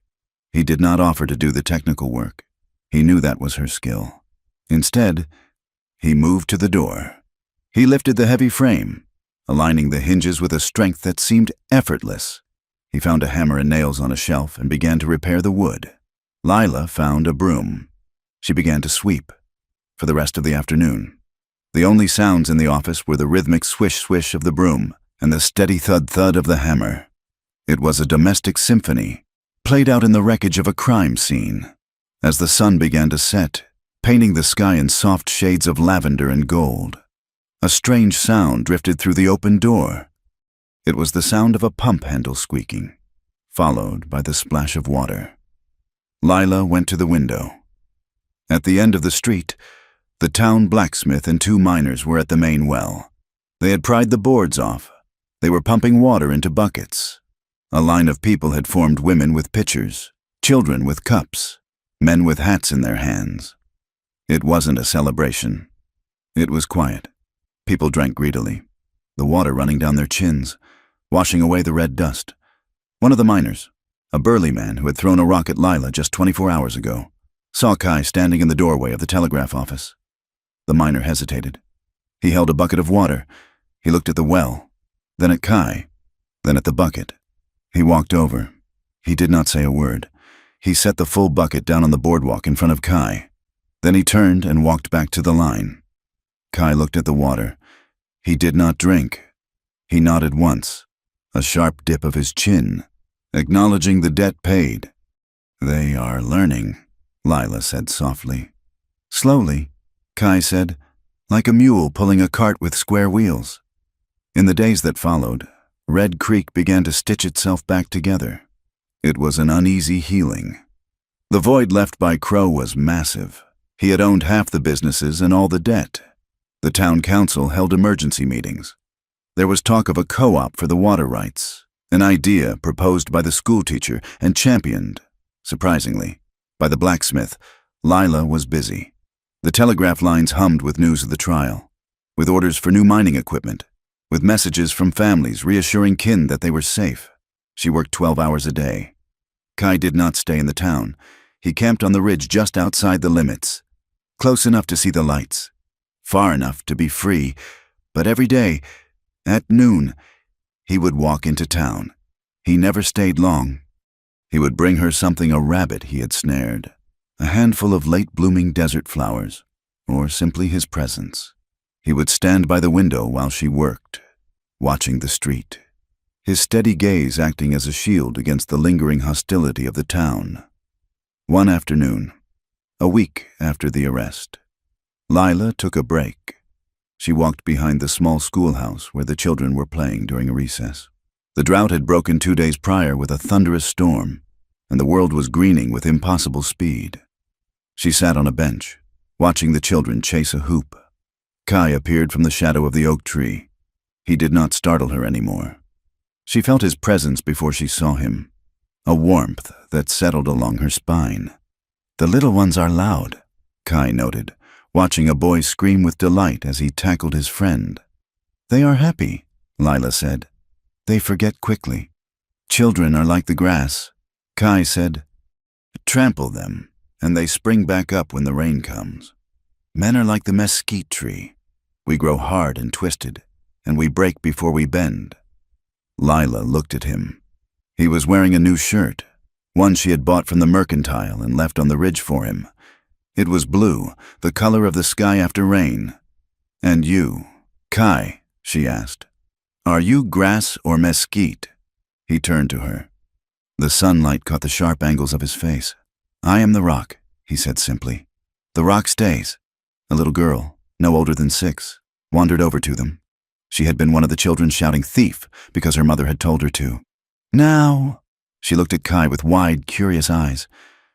A: He did not offer to do the technical work. He knew that was her skill. Instead, he moved to the door. He lifted the heavy frame, aligning the hinges with a strength that seemed effortless. He found a hammer and nails on a shelf and began to repair the wood. Lila found a broom. She began to sweep for the rest of the afternoon. The only sounds in the office were the rhythmic swish-swish of the broom and the steady thud-thud of the hammer. It was a domestic symphony, played out in the wreckage of a crime scene. As the sun began to set, painting the sky in soft shades of lavender and gold, a strange sound drifted through the open door. It was the sound of a pump handle squeaking, followed by the splash of water. Lila went to the window. At the end of the street, the town blacksmith and 2 miners were at the main well. They had pried the boards off. They were pumping water into buckets. A line of people had formed, women with pitchers, children with cups, men with hats in their hands. It wasn't a celebration. It was quiet. People drank greedily, the water running down their chins, washing away the red dust. One of the miners, a burly man who had thrown a rock at Lila just 24 hours ago, saw Kai standing in the doorway of the telegraph office. The miner hesitated. He held a bucket of water. He looked at the well, then at Kai, then at the bucket. He walked over. He did not say a word. He set the full bucket down on the boardwalk in front of Kai. Then he turned and walked back to the line. Kai looked at the water. He did not drink. He nodded once, a sharp dip of his chin, acknowledging the debt paid. They are learning, Lila said softly. Slowly, Kai said, like a mule pulling a cart with square wheels. In the days that followed, Red Creek began to stitch itself back together. It was an uneasy healing. The void left by Crow was massive. He had owned half the businesses and all the debt. The town council held emergency meetings. There was talk of a co-op for the water rights, an idea proposed by the schoolteacher and championed, surprisingly, by the blacksmith. Lila was busy. The telegraph lines hummed with news of the trial, with orders for new mining equipment, with messages from families reassuring kin that they were safe. She worked 12 hours a day. Kai did not stay in the town. He camped on the ridge just outside the limits, close enough to see the lights, far enough to be free, but every day, at noon, he would walk into town. He never stayed long. He would bring her something, a rabbit he had snared, a handful of late-blooming desert flowers, or simply his presence. He would stand by the window while she worked, watching the street, his steady gaze acting as a shield against the lingering hostility of the town. One afternoon, a week after the arrest, Lila took a break. She walked behind the small schoolhouse where the children were playing during a recess. The drought had broken 2 days prior with a thunderous storm, and the world was greening with impossible speed. She sat on a bench, watching the children chase a hoop. Kai appeared from the shadow of the oak tree. He did not startle her anymore. She felt his presence before she saw him, a warmth that settled along her spine. "The little ones are loud," Kai noted, watching a boy scream with delight as he tackled his friend. "They are happy," Lila said. "They forget quickly. Children are like the grass," Kai said. "Trample them, and they spring back up when the rain comes. Men are like the mesquite tree. We grow hard and twisted, and we break before we bend." Lila looked at him. He was wearing a new shirt, one she had bought from the mercantile and left on the ridge for him. It was blue, the color of the sky after rain. "And you, Kai," she asked, "are you grass or mesquite?" He turned to her. The sunlight caught the sharp angles of his face. "I am the rock," he said simply. "The rock stays." A little girl, no older than 6, wandered over to them. She had been one of the children shouting "thief" because her mother had told her to. "Now," she looked at Kai with wide, curious eyes.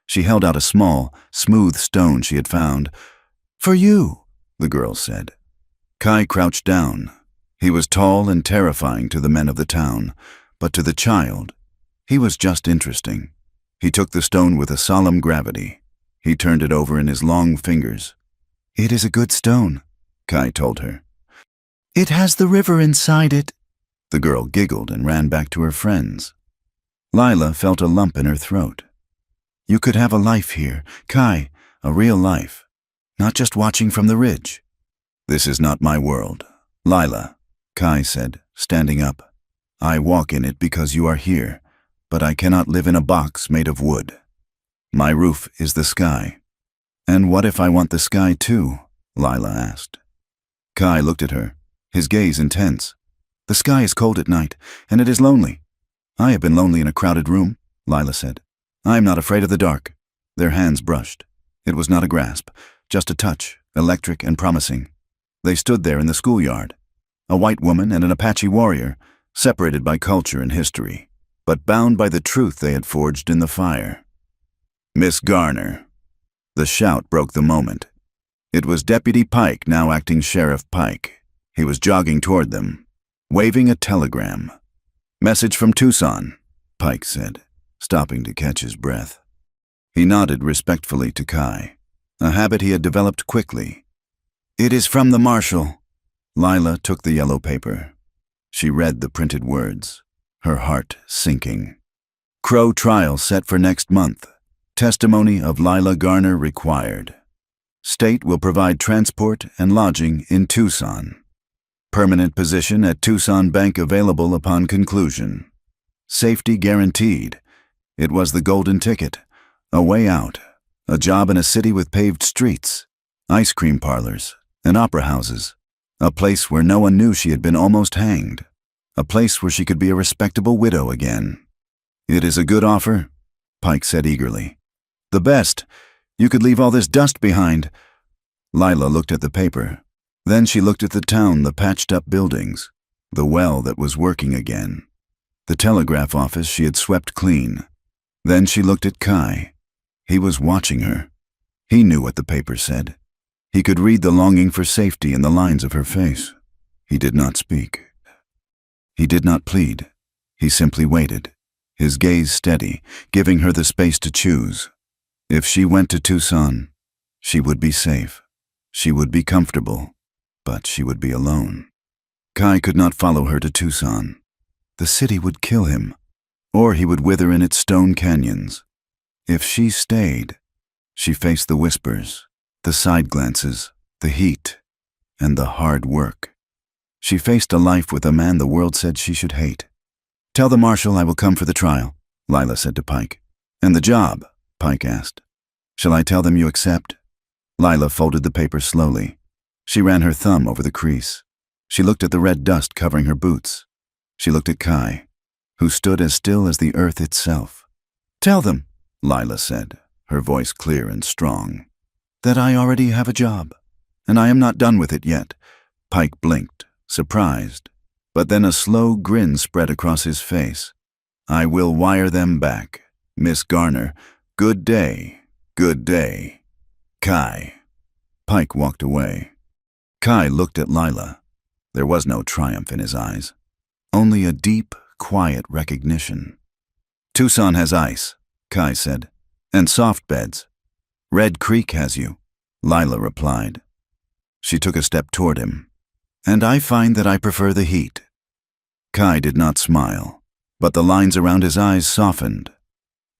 A: She held out a small, smooth stone she had found. "For you," the girl said. Kai crouched down. He was tall and terrifying to the men of the town, but to the child, he was just interesting. He took the stone with a solemn gravity. He turned it over in his long fingers. "It is a good stone," Kai told her. "It has the river inside it." The girl giggled and ran back to her friends. Lila felt a lump in her throat. "You could have a life here, Kai, a real life, not just watching from the ridge." "This is not my world, Lila," Kai said, standing up. "I walk in it because you are here, but I cannot live in a box made of wood. My roof is the sky." "And what if I want the sky too?" Lila asked. Kai looked at her, his gaze intense. "The sky is cold at night, and it is lonely." "I have been lonely in a crowded room," Lila said. "I am not afraid of the dark." Their hands brushed. It was not a grasp, just a touch, electric and promising. They stood there in the schoolyard, a white woman and an Apache warrior, separated by culture and history, but bound by the truth they had forged in the fire. "Miss Garner." The shout broke the moment. It was Deputy Pike, now acting Sheriff Pike. He was jogging toward them, waving a telegram. "Message from Tucson," Pike said, stopping to catch his breath. He nodded respectfully to Kai, a habit he had developed quickly. "It is from the marshal." Lila took the yellow paper. She read the printed words, her heart sinking. "Crow trial set for next month. Testimony of Lila Garner required. State will provide transport and lodging in Tucson. Permanent position at Tucson Bank available upon conclusion. Safety guaranteed. It was the golden ticket. A way out. A job in a city with paved streets, ice cream parlors, and opera houses. A place where no one knew she had been almost hanged. A place where she could be a respectable widow again." "It is a good offer," Pike said eagerly. "The best. You could leave all this dust behind. Lila looked at the paper. Then she looked at the town, the patched-up buildings, the well that was working again, the telegraph office she had swept clean. Then she looked at Kai. He was watching her. He knew what the paper said. He could read the longing for safety in the lines of her face. He did not speak. He did not plead. He simply waited, his gaze steady, giving her the space to choose. If she went to Tucson, she would be safe. She would be comfortable, but she would be alone. Kai could not follow her to Tucson. The city would kill him, or he would wither in its stone canyons. If she stayed, she faced the whispers, the side glances, the heat, and the hard work. She faced a life with a man the world said she should hate. "Tell the marshal I will come for the trial," Lila said to Pike. "And the job?" Pike asked. "Shall I tell them you accept?" Lila folded the paper slowly. She ran her thumb over the crease. She looked at the red dust covering her boots. She looked at Kai, who stood as still as the earth itself. "Tell them," Lila said, her voice clear and strong, "that I already have a job, and I am not done with it yet." Pike blinked, surprised, but then a slow grin spread across his face. "I will wire them back. Miss Garner, good day, good day. Kai." Pike walked away. Kai looked at Lila. There was no triumph in his eyes, only a deep, quiet recognition. "Tucson has ice," Kai said, "and soft beds. Red Creek has you," Lila replied. She took a step toward him. "And I find that I prefer the heat." Kai did not smile, but the lines around his eyes softened.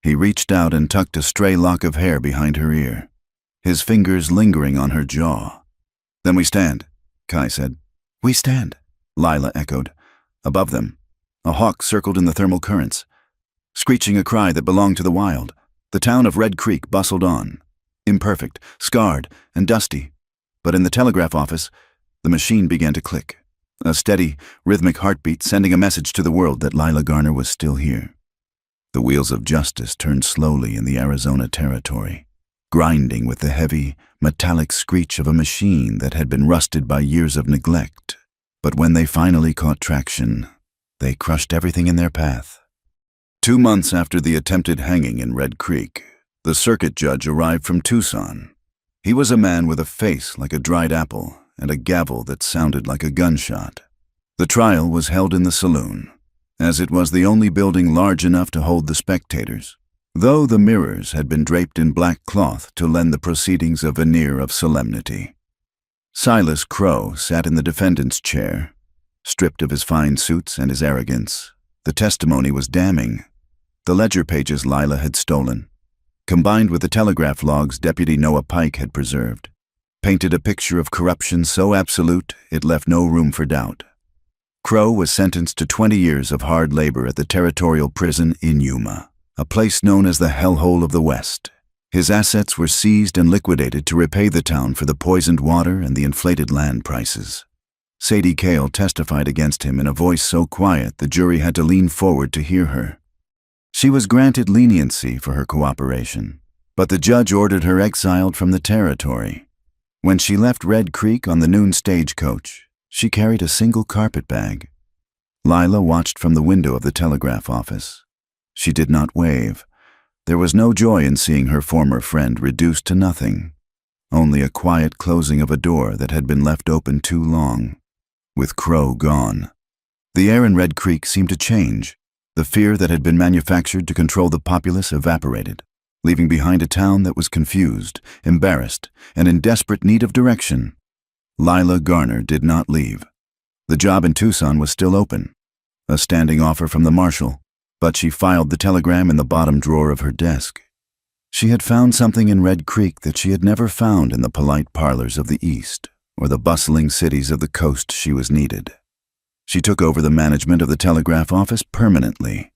A: He reached out and tucked a stray lock of hair behind her ear, his fingers lingering on her jaw. "Then we stand," Kai said. "We stand," Lila echoed. Above them, a hawk circled in the thermal currents, screeching a cry that belonged to the wild. The town of Red Creek bustled on, imperfect, scarred, and dusty. But in the telegraph office, the machine began to click, a steady, rhythmic heartbeat sending a message to the world that Lila Garner was still here. The wheels of justice turned slowly in the Arizona territory, grinding with the heavy, metallic screech of a machine that had been rusted by years of neglect. But when they finally caught traction, they crushed everything in their path. 2 months after the attempted hanging in Red Creek, the circuit judge arrived from Tucson. He was a man with a face like a dried apple and a gavel that sounded like a gunshot. The trial was held in the saloon, as it was the only building large enough to hold the spectators, though the mirrors had been draped in black cloth to lend the proceedings a veneer of solemnity. Silas Crow sat in the defendant's chair, stripped of his fine suits and his arrogance. The testimony was damning. The ledger pages Lila had stolen, combined with the telegraph logs Deputy Noah Pike had preserved, painted a picture of corruption so absolute it left no room for doubt. Crow was sentenced to 20 years of hard labor at the territorial prison in Yuma, a place known as the hellhole of the West. His assets were seized and liquidated to repay the town for the poisoned water and the inflated land prices. Sadie Cale testified against him in a voice so quiet the jury had to lean forward to hear her. She was granted leniency for her cooperation, but the judge ordered her exiled from the territory. When she left Red Creek on the noon stagecoach, she carried a single carpet bag. Lila watched from the window of the telegraph office. She did not wave. There was no joy in seeing her former friend reduced to nothing, only a quiet closing of a door that had been left open too long. With Crow gone, the air in Red Creek seemed to change. The fear that had been manufactured to control the populace evaporated, leaving behind a town that was confused, embarrassed, and in desperate need of direction. Lila Garner did not leave. The job in Tucson was still open, a standing offer from the marshal, but she filed the telegram in the bottom drawer of her desk. She had found something in Red Creek that she had never found in the polite parlors of the East or the bustling cities of the coast. She was needed. She took over the management of the telegraph office permanently.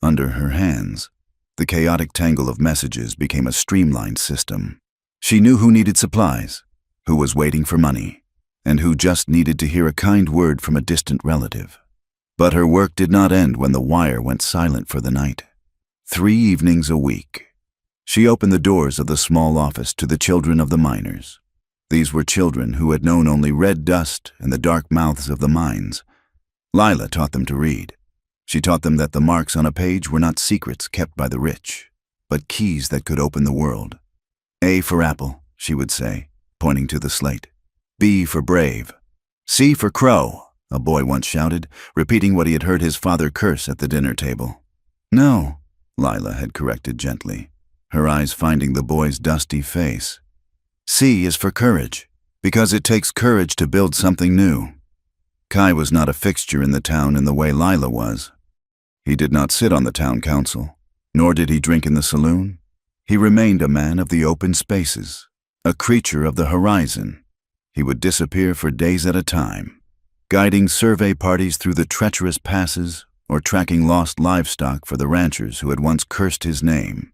A: Under her hands, the chaotic tangle of messages became a streamlined system. She knew who needed supplies, who was waiting for money, and who just needed to hear a kind word from a distant relative. But her work did not end when the wire went silent for the night. 3 evenings a week, she opened the doors of the small office to the children of the miners. These were children who had known only red dust and the dark mouths of the mines. Lila taught them to read. She taught them that the marks on a page were not secrets kept by the rich, but keys that could open the world. A for apple, she would say, pointing to the slate. B for brave. C for crow, a boy once shouted, repeating what he had heard his father curse at the dinner table. No, Lila had corrected gently, her eyes finding the boy's dusty face. C is for courage, because it takes courage to build something new. Kai was not a fixture in the town in the way Lila was. He did not sit on the town council, nor did he drink in the saloon. He remained a man of the open spaces, a creature of the horizon. He would disappear for days at a time, guiding survey parties through the treacherous passes or tracking lost livestock for the ranchers who had once cursed his name.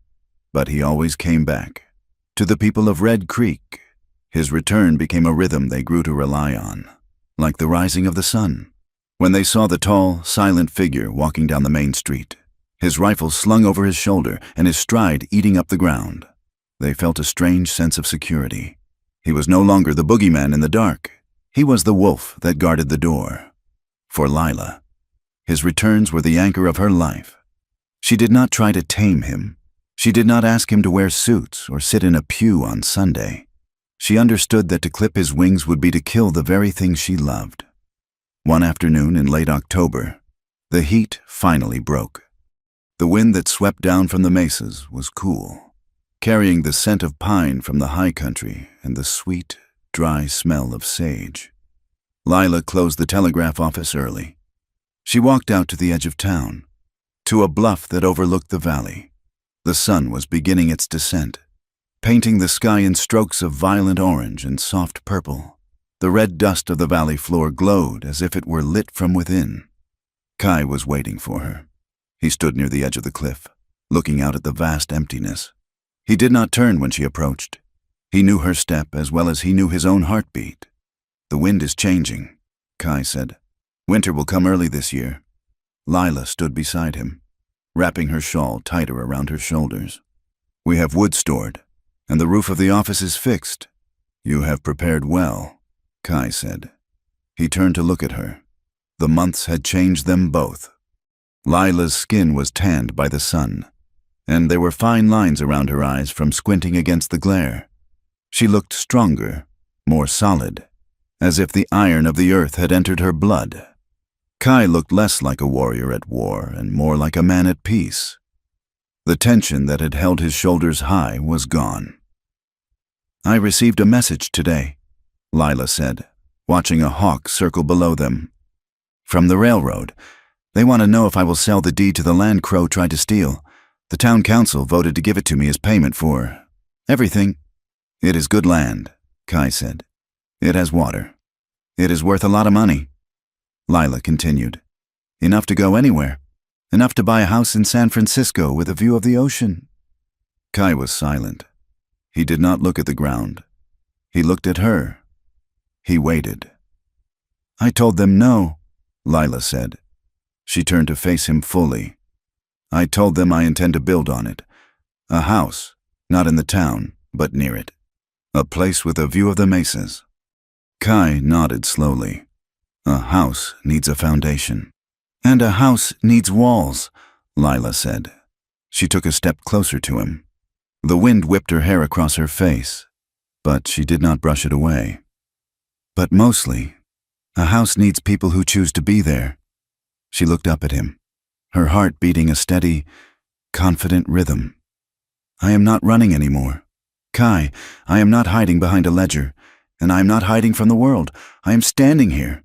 A: But he always came back. To the people of Red Creek, his return became a rhythm they grew to rely on, like the rising of the sun. When they saw the tall, silent figure walking down the main street, his rifle slung over his shoulder and his stride eating up the ground, they felt a strange sense of security. He was no longer the boogeyman in the dark. He was the wolf that guarded the door. For Lila, his returns were the anchor of her life. She did not try to tame him. She did not ask him to wear suits or sit in a pew on Sunday. She understood that to clip his wings would be to kill the very thing she loved. One afternoon in late October, the heat finally broke. The wind that swept down from the mesas was cool, carrying the scent of pine from the high country and the sweet, dry smell of sage. Lila closed the telegraph office early. She walked out to the edge of town, to a bluff that overlooked the valley. The sun was beginning its descent, painting the sky in strokes of violent orange and soft purple. The red dust of the valley floor glowed as if it were lit from within. Kai was waiting for her. He stood near the edge of the cliff, looking out at the vast emptiness. He did not turn when she approached. He knew her step as well as he knew his own heartbeat. The wind is changing, Kai said. Winter will come early this year. Lila stood beside him, wrapping her shawl tighter around her shoulders. We have wood stored, and the roof of the office is fixed. You have prepared well, Kai said. He turned to look at her. The months had changed them both. Lila's skin was tanned by the sun, and there were fine lines around her eyes from squinting against the glare. She looked stronger, more solid, as if the iron of the earth had entered her blood. Kai looked less like a warrior at war and more like a man at peace. The tension that had held his shoulders high was gone. I received a message today, Lila said, watching a hawk circle below them. From the railroad. They want to know if I will sell the deed to the land Crow tried to steal. The town council voted to give it to me as payment for everything. It is good land, Kai said. It has water. It is worth a lot of money. Lila continued. Enough to go anywhere. Enough to buy a house in San Francisco with a view of the ocean. Kai was silent. He did not look at the ground. He looked at her. He waited. I told them no, Lila said. She turned to face him fully. I told them I intend to build on it. A house, not in the town, but near it. A place with a view of the mesas. Kai nodded slowly. A house needs a foundation. And a house needs walls, Lila said. She took a step closer to him. The wind whipped her hair across her face, but she did not brush it away. But mostly, a house needs people who choose to be there. She looked up at him, her heart beating a steady, confident rhythm. I am not running anymore. Kai, I am not hiding behind a ledger, and I am not hiding from the world. I am standing here.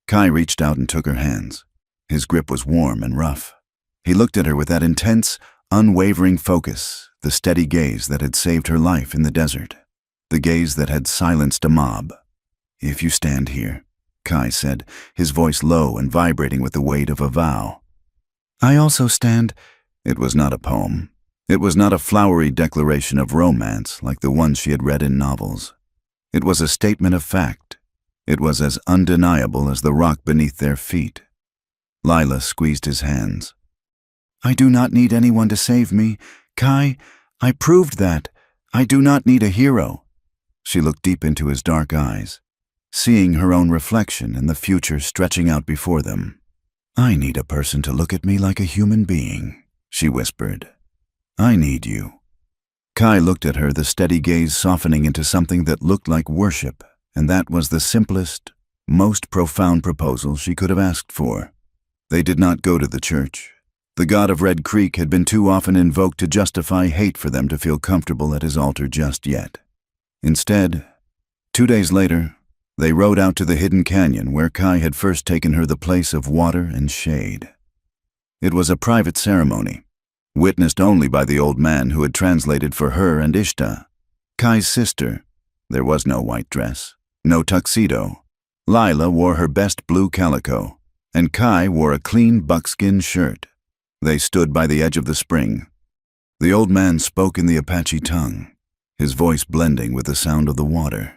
A: Kai reached out and took her hands. His grip was warm and rough. He looked at her with that intense, unwavering focus, the steady gaze that had saved her life in the desert, the gaze that had silenced a mob. If you stand here, Kai said, his voice low and vibrating with the weight of a vow. I also stand. It was not a poem. It was not a flowery declaration of romance like the ones she had read in novels. It was a statement of fact. It was as undeniable as the rock beneath their feet. Lila squeezed his hands. I do not need anyone to save me. Kai, I proved that. I do not need a hero. She looked deep into his dark eyes, seeing her own reflection and the future stretching out before them. "I need a person to look at me like a human being," she whispered. "I need you." Kai looked at her, the steady gaze softening into something that looked like worship, and that was the simplest, most profound proposal she could have asked for. They did not go to the church. The god of Red Creek had been too often invoked to justify hate for them to feel comfortable at his altar just yet. Instead, 2 days later, they rode out to the hidden canyon where Kai had first taken her the place of water and shade. It was a private ceremony, witnessed only by the old man who had translated for her and Ishta, Kai's sister. There was no white dress, no tuxedo. Lila wore her best blue calico, and Kai wore a clean buckskin shirt. They stood by the edge of the spring. The old man spoke in the Apache tongue, his voice blending with the sound of the water.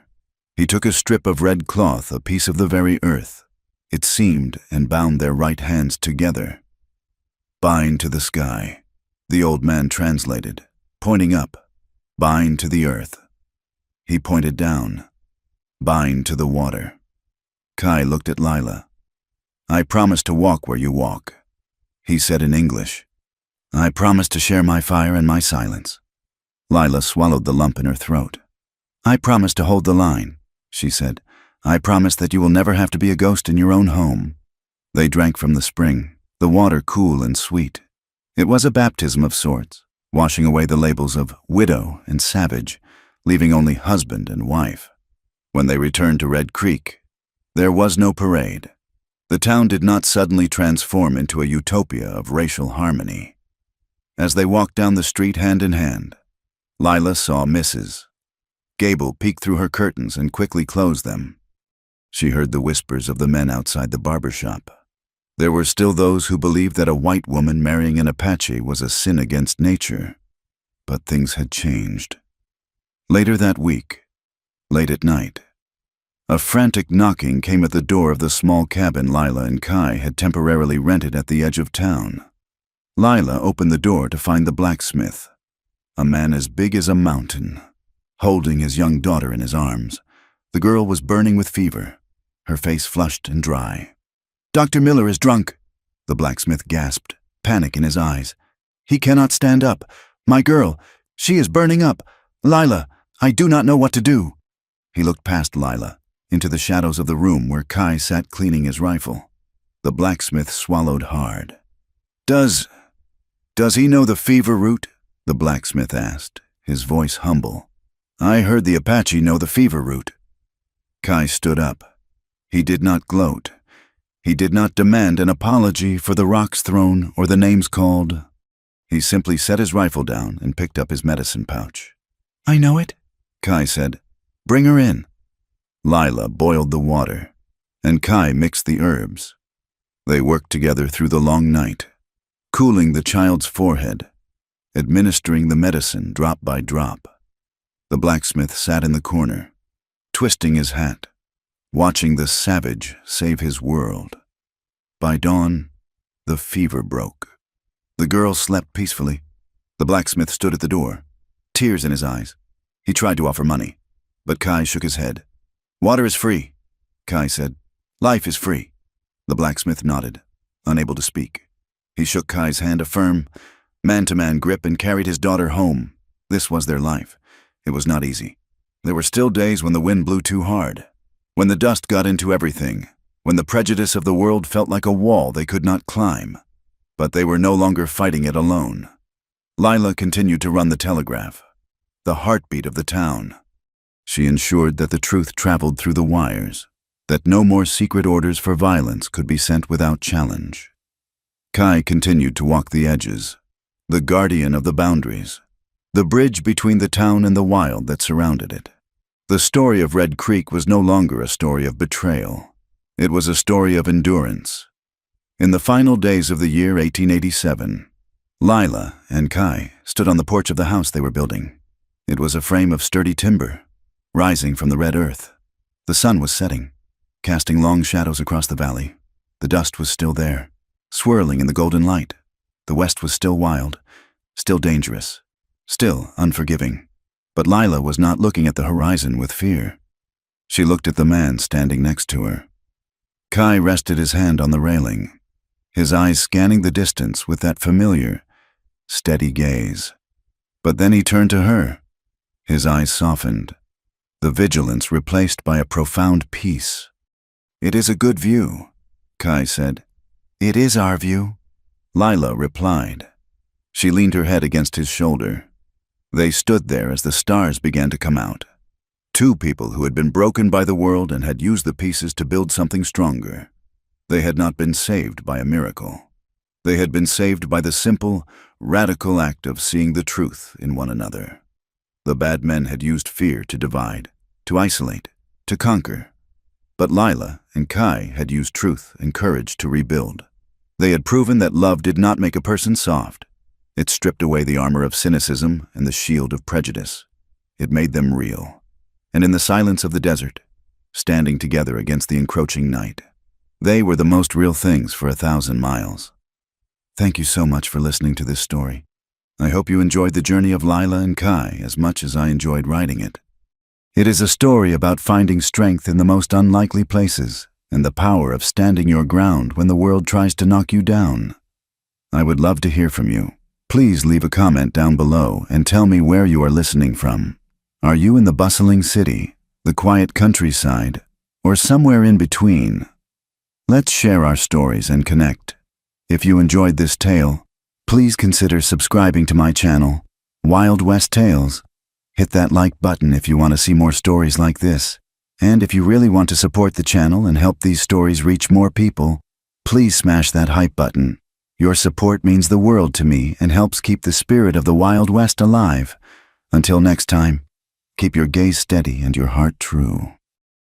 A: He took a strip of red cloth, a piece of the very earth. It seemed, and bound their right hands together. "Bind to the sky," the old man translated, pointing up. "Bind to the earth." He pointed down. "Bind to the water." Kai looked at Lila. "I promise to walk where you walk," he said in English. "I promise to share my fire and my silence." Lila swallowed the lump in her throat. "I promise to hold the line," she said. "I promise that you will never have to be a ghost in your own home." They drank from the spring, the water cool and sweet. It was a baptism of sorts, washing away the labels of widow and savage, leaving only husband and wife. When they returned to Red Creek, there was no parade. The town did not suddenly transform into a utopia of racial harmony. As they walked down the street hand in hand, Lila saw Mrs. Gable peek through her curtains and quickly close them. She heard the whispers of the men outside the barber shop. There were still those who believed that a white woman marrying an Apache was a sin against nature. But things had changed. Later that week, late at night, a frantic knocking came at the door of the small cabin Lila and Kai had temporarily rented at the edge of town. Lila opened the door to find the blacksmith, a man as big as a mountain, holding his young daughter in his arms. The girl was burning with fever, her face flushed and dry. "Dr. Miller is drunk," the blacksmith gasped, panic in his eyes. "He cannot stand up. My girl, she is burning up. Lila, I do not know what to do." He looked past Lila, into the shadows of the room where Kai sat cleaning his rifle. The blacksmith swallowed hard. Does he know the fever root?" the blacksmith asked, his voice humble. "I heard the Apache know the fever root." Kai stood up. He did not gloat. He did not demand an apology for the rocks thrown or the names called. He simply set his rifle down and picked up his medicine pouch. "I know it," Kai said. "Bring her in." Lila boiled the water, and Kai mixed the herbs. They worked together through the long night, cooling the child's forehead, administering the medicine drop by drop. The blacksmith sat in the corner, twisting his hat, watching the savage save his world. By dawn, the fever broke. The girl slept peacefully. The blacksmith stood at the door, tears in his eyes. He tried to offer money, but Kai shook his head. "Water is free," Kai said. "Life is free." The blacksmith nodded, unable to speak. He shook Kai's hand, a firm, man-to-man grip, and carried his daughter home. This was their life. It was not easy. There were still days when the wind blew too hard, when the dust got into everything, when the prejudice of the world felt like a wall they could not climb. But they were no longer fighting it alone. Lila continued to run the telegraph, the heartbeat of the town. She ensured that the truth traveled through the wires, that no more secret orders for violence could be sent without challenge. Kai continued to walk the edges, the guardian of the boundaries, the bridge between the town and the wild that surrounded it. The story of Red Creek was no longer a story of betrayal. It was a story of endurance. In the final days of the year 1887, Lila and Kai stood on the porch of the house they were building. It was a frame of sturdy timber, rising from the red earth. The sun was setting, casting long shadows across the valley. The dust was still there, swirling in the golden light. The west was still wild, still dangerous, still unforgiving. But Lila was not looking at the horizon with fear. She looked at the man standing next to her. Kai rested his hand on the railing, his eyes scanning the distance with that familiar, steady gaze. But then he turned to her. His eyes softened, the vigilance replaced by a profound peace. "It is a good view," Kai said. "It is our view," Lila replied. She leaned her head against his shoulder. They stood there as the stars began to come out. Two people who had been broken by the world and had used the pieces to build something stronger. They had not been saved by a miracle. They had been saved by the simple, radical act of seeing the truth in one another. The bad men had used fear to divide, to isolate, to conquer. But Lila and Kai had used truth and courage to rebuild. They had proven that love did not make a person soft. It stripped away the armor of cynicism and the shield of prejudice. It made them real. And in the silence of the desert, standing together against the encroaching night, they were the most real things for 1,000 miles. Thank you so much for listening to this story. I hope you enjoyed the journey of Lila and Kai as much as I enjoyed writing it. It is a story about finding strength in the most unlikely places and the power of standing your ground when the world tries to knock you down. I would love to hear from you. Please leave a comment down below and tell me where you are listening from. Are you in the bustling city, the quiet countryside, or somewhere in between? Let's share our stories and connect. If you enjoyed this tale, please consider subscribing to my channel, Wild West Tales. Hit that like button if you want to see more stories like this. And if you really want to support the channel and help these stories reach more people, please smash that hype button. Your support means the world to me and helps keep the spirit of the Wild West alive. Until next time, keep your gaze steady and your heart true.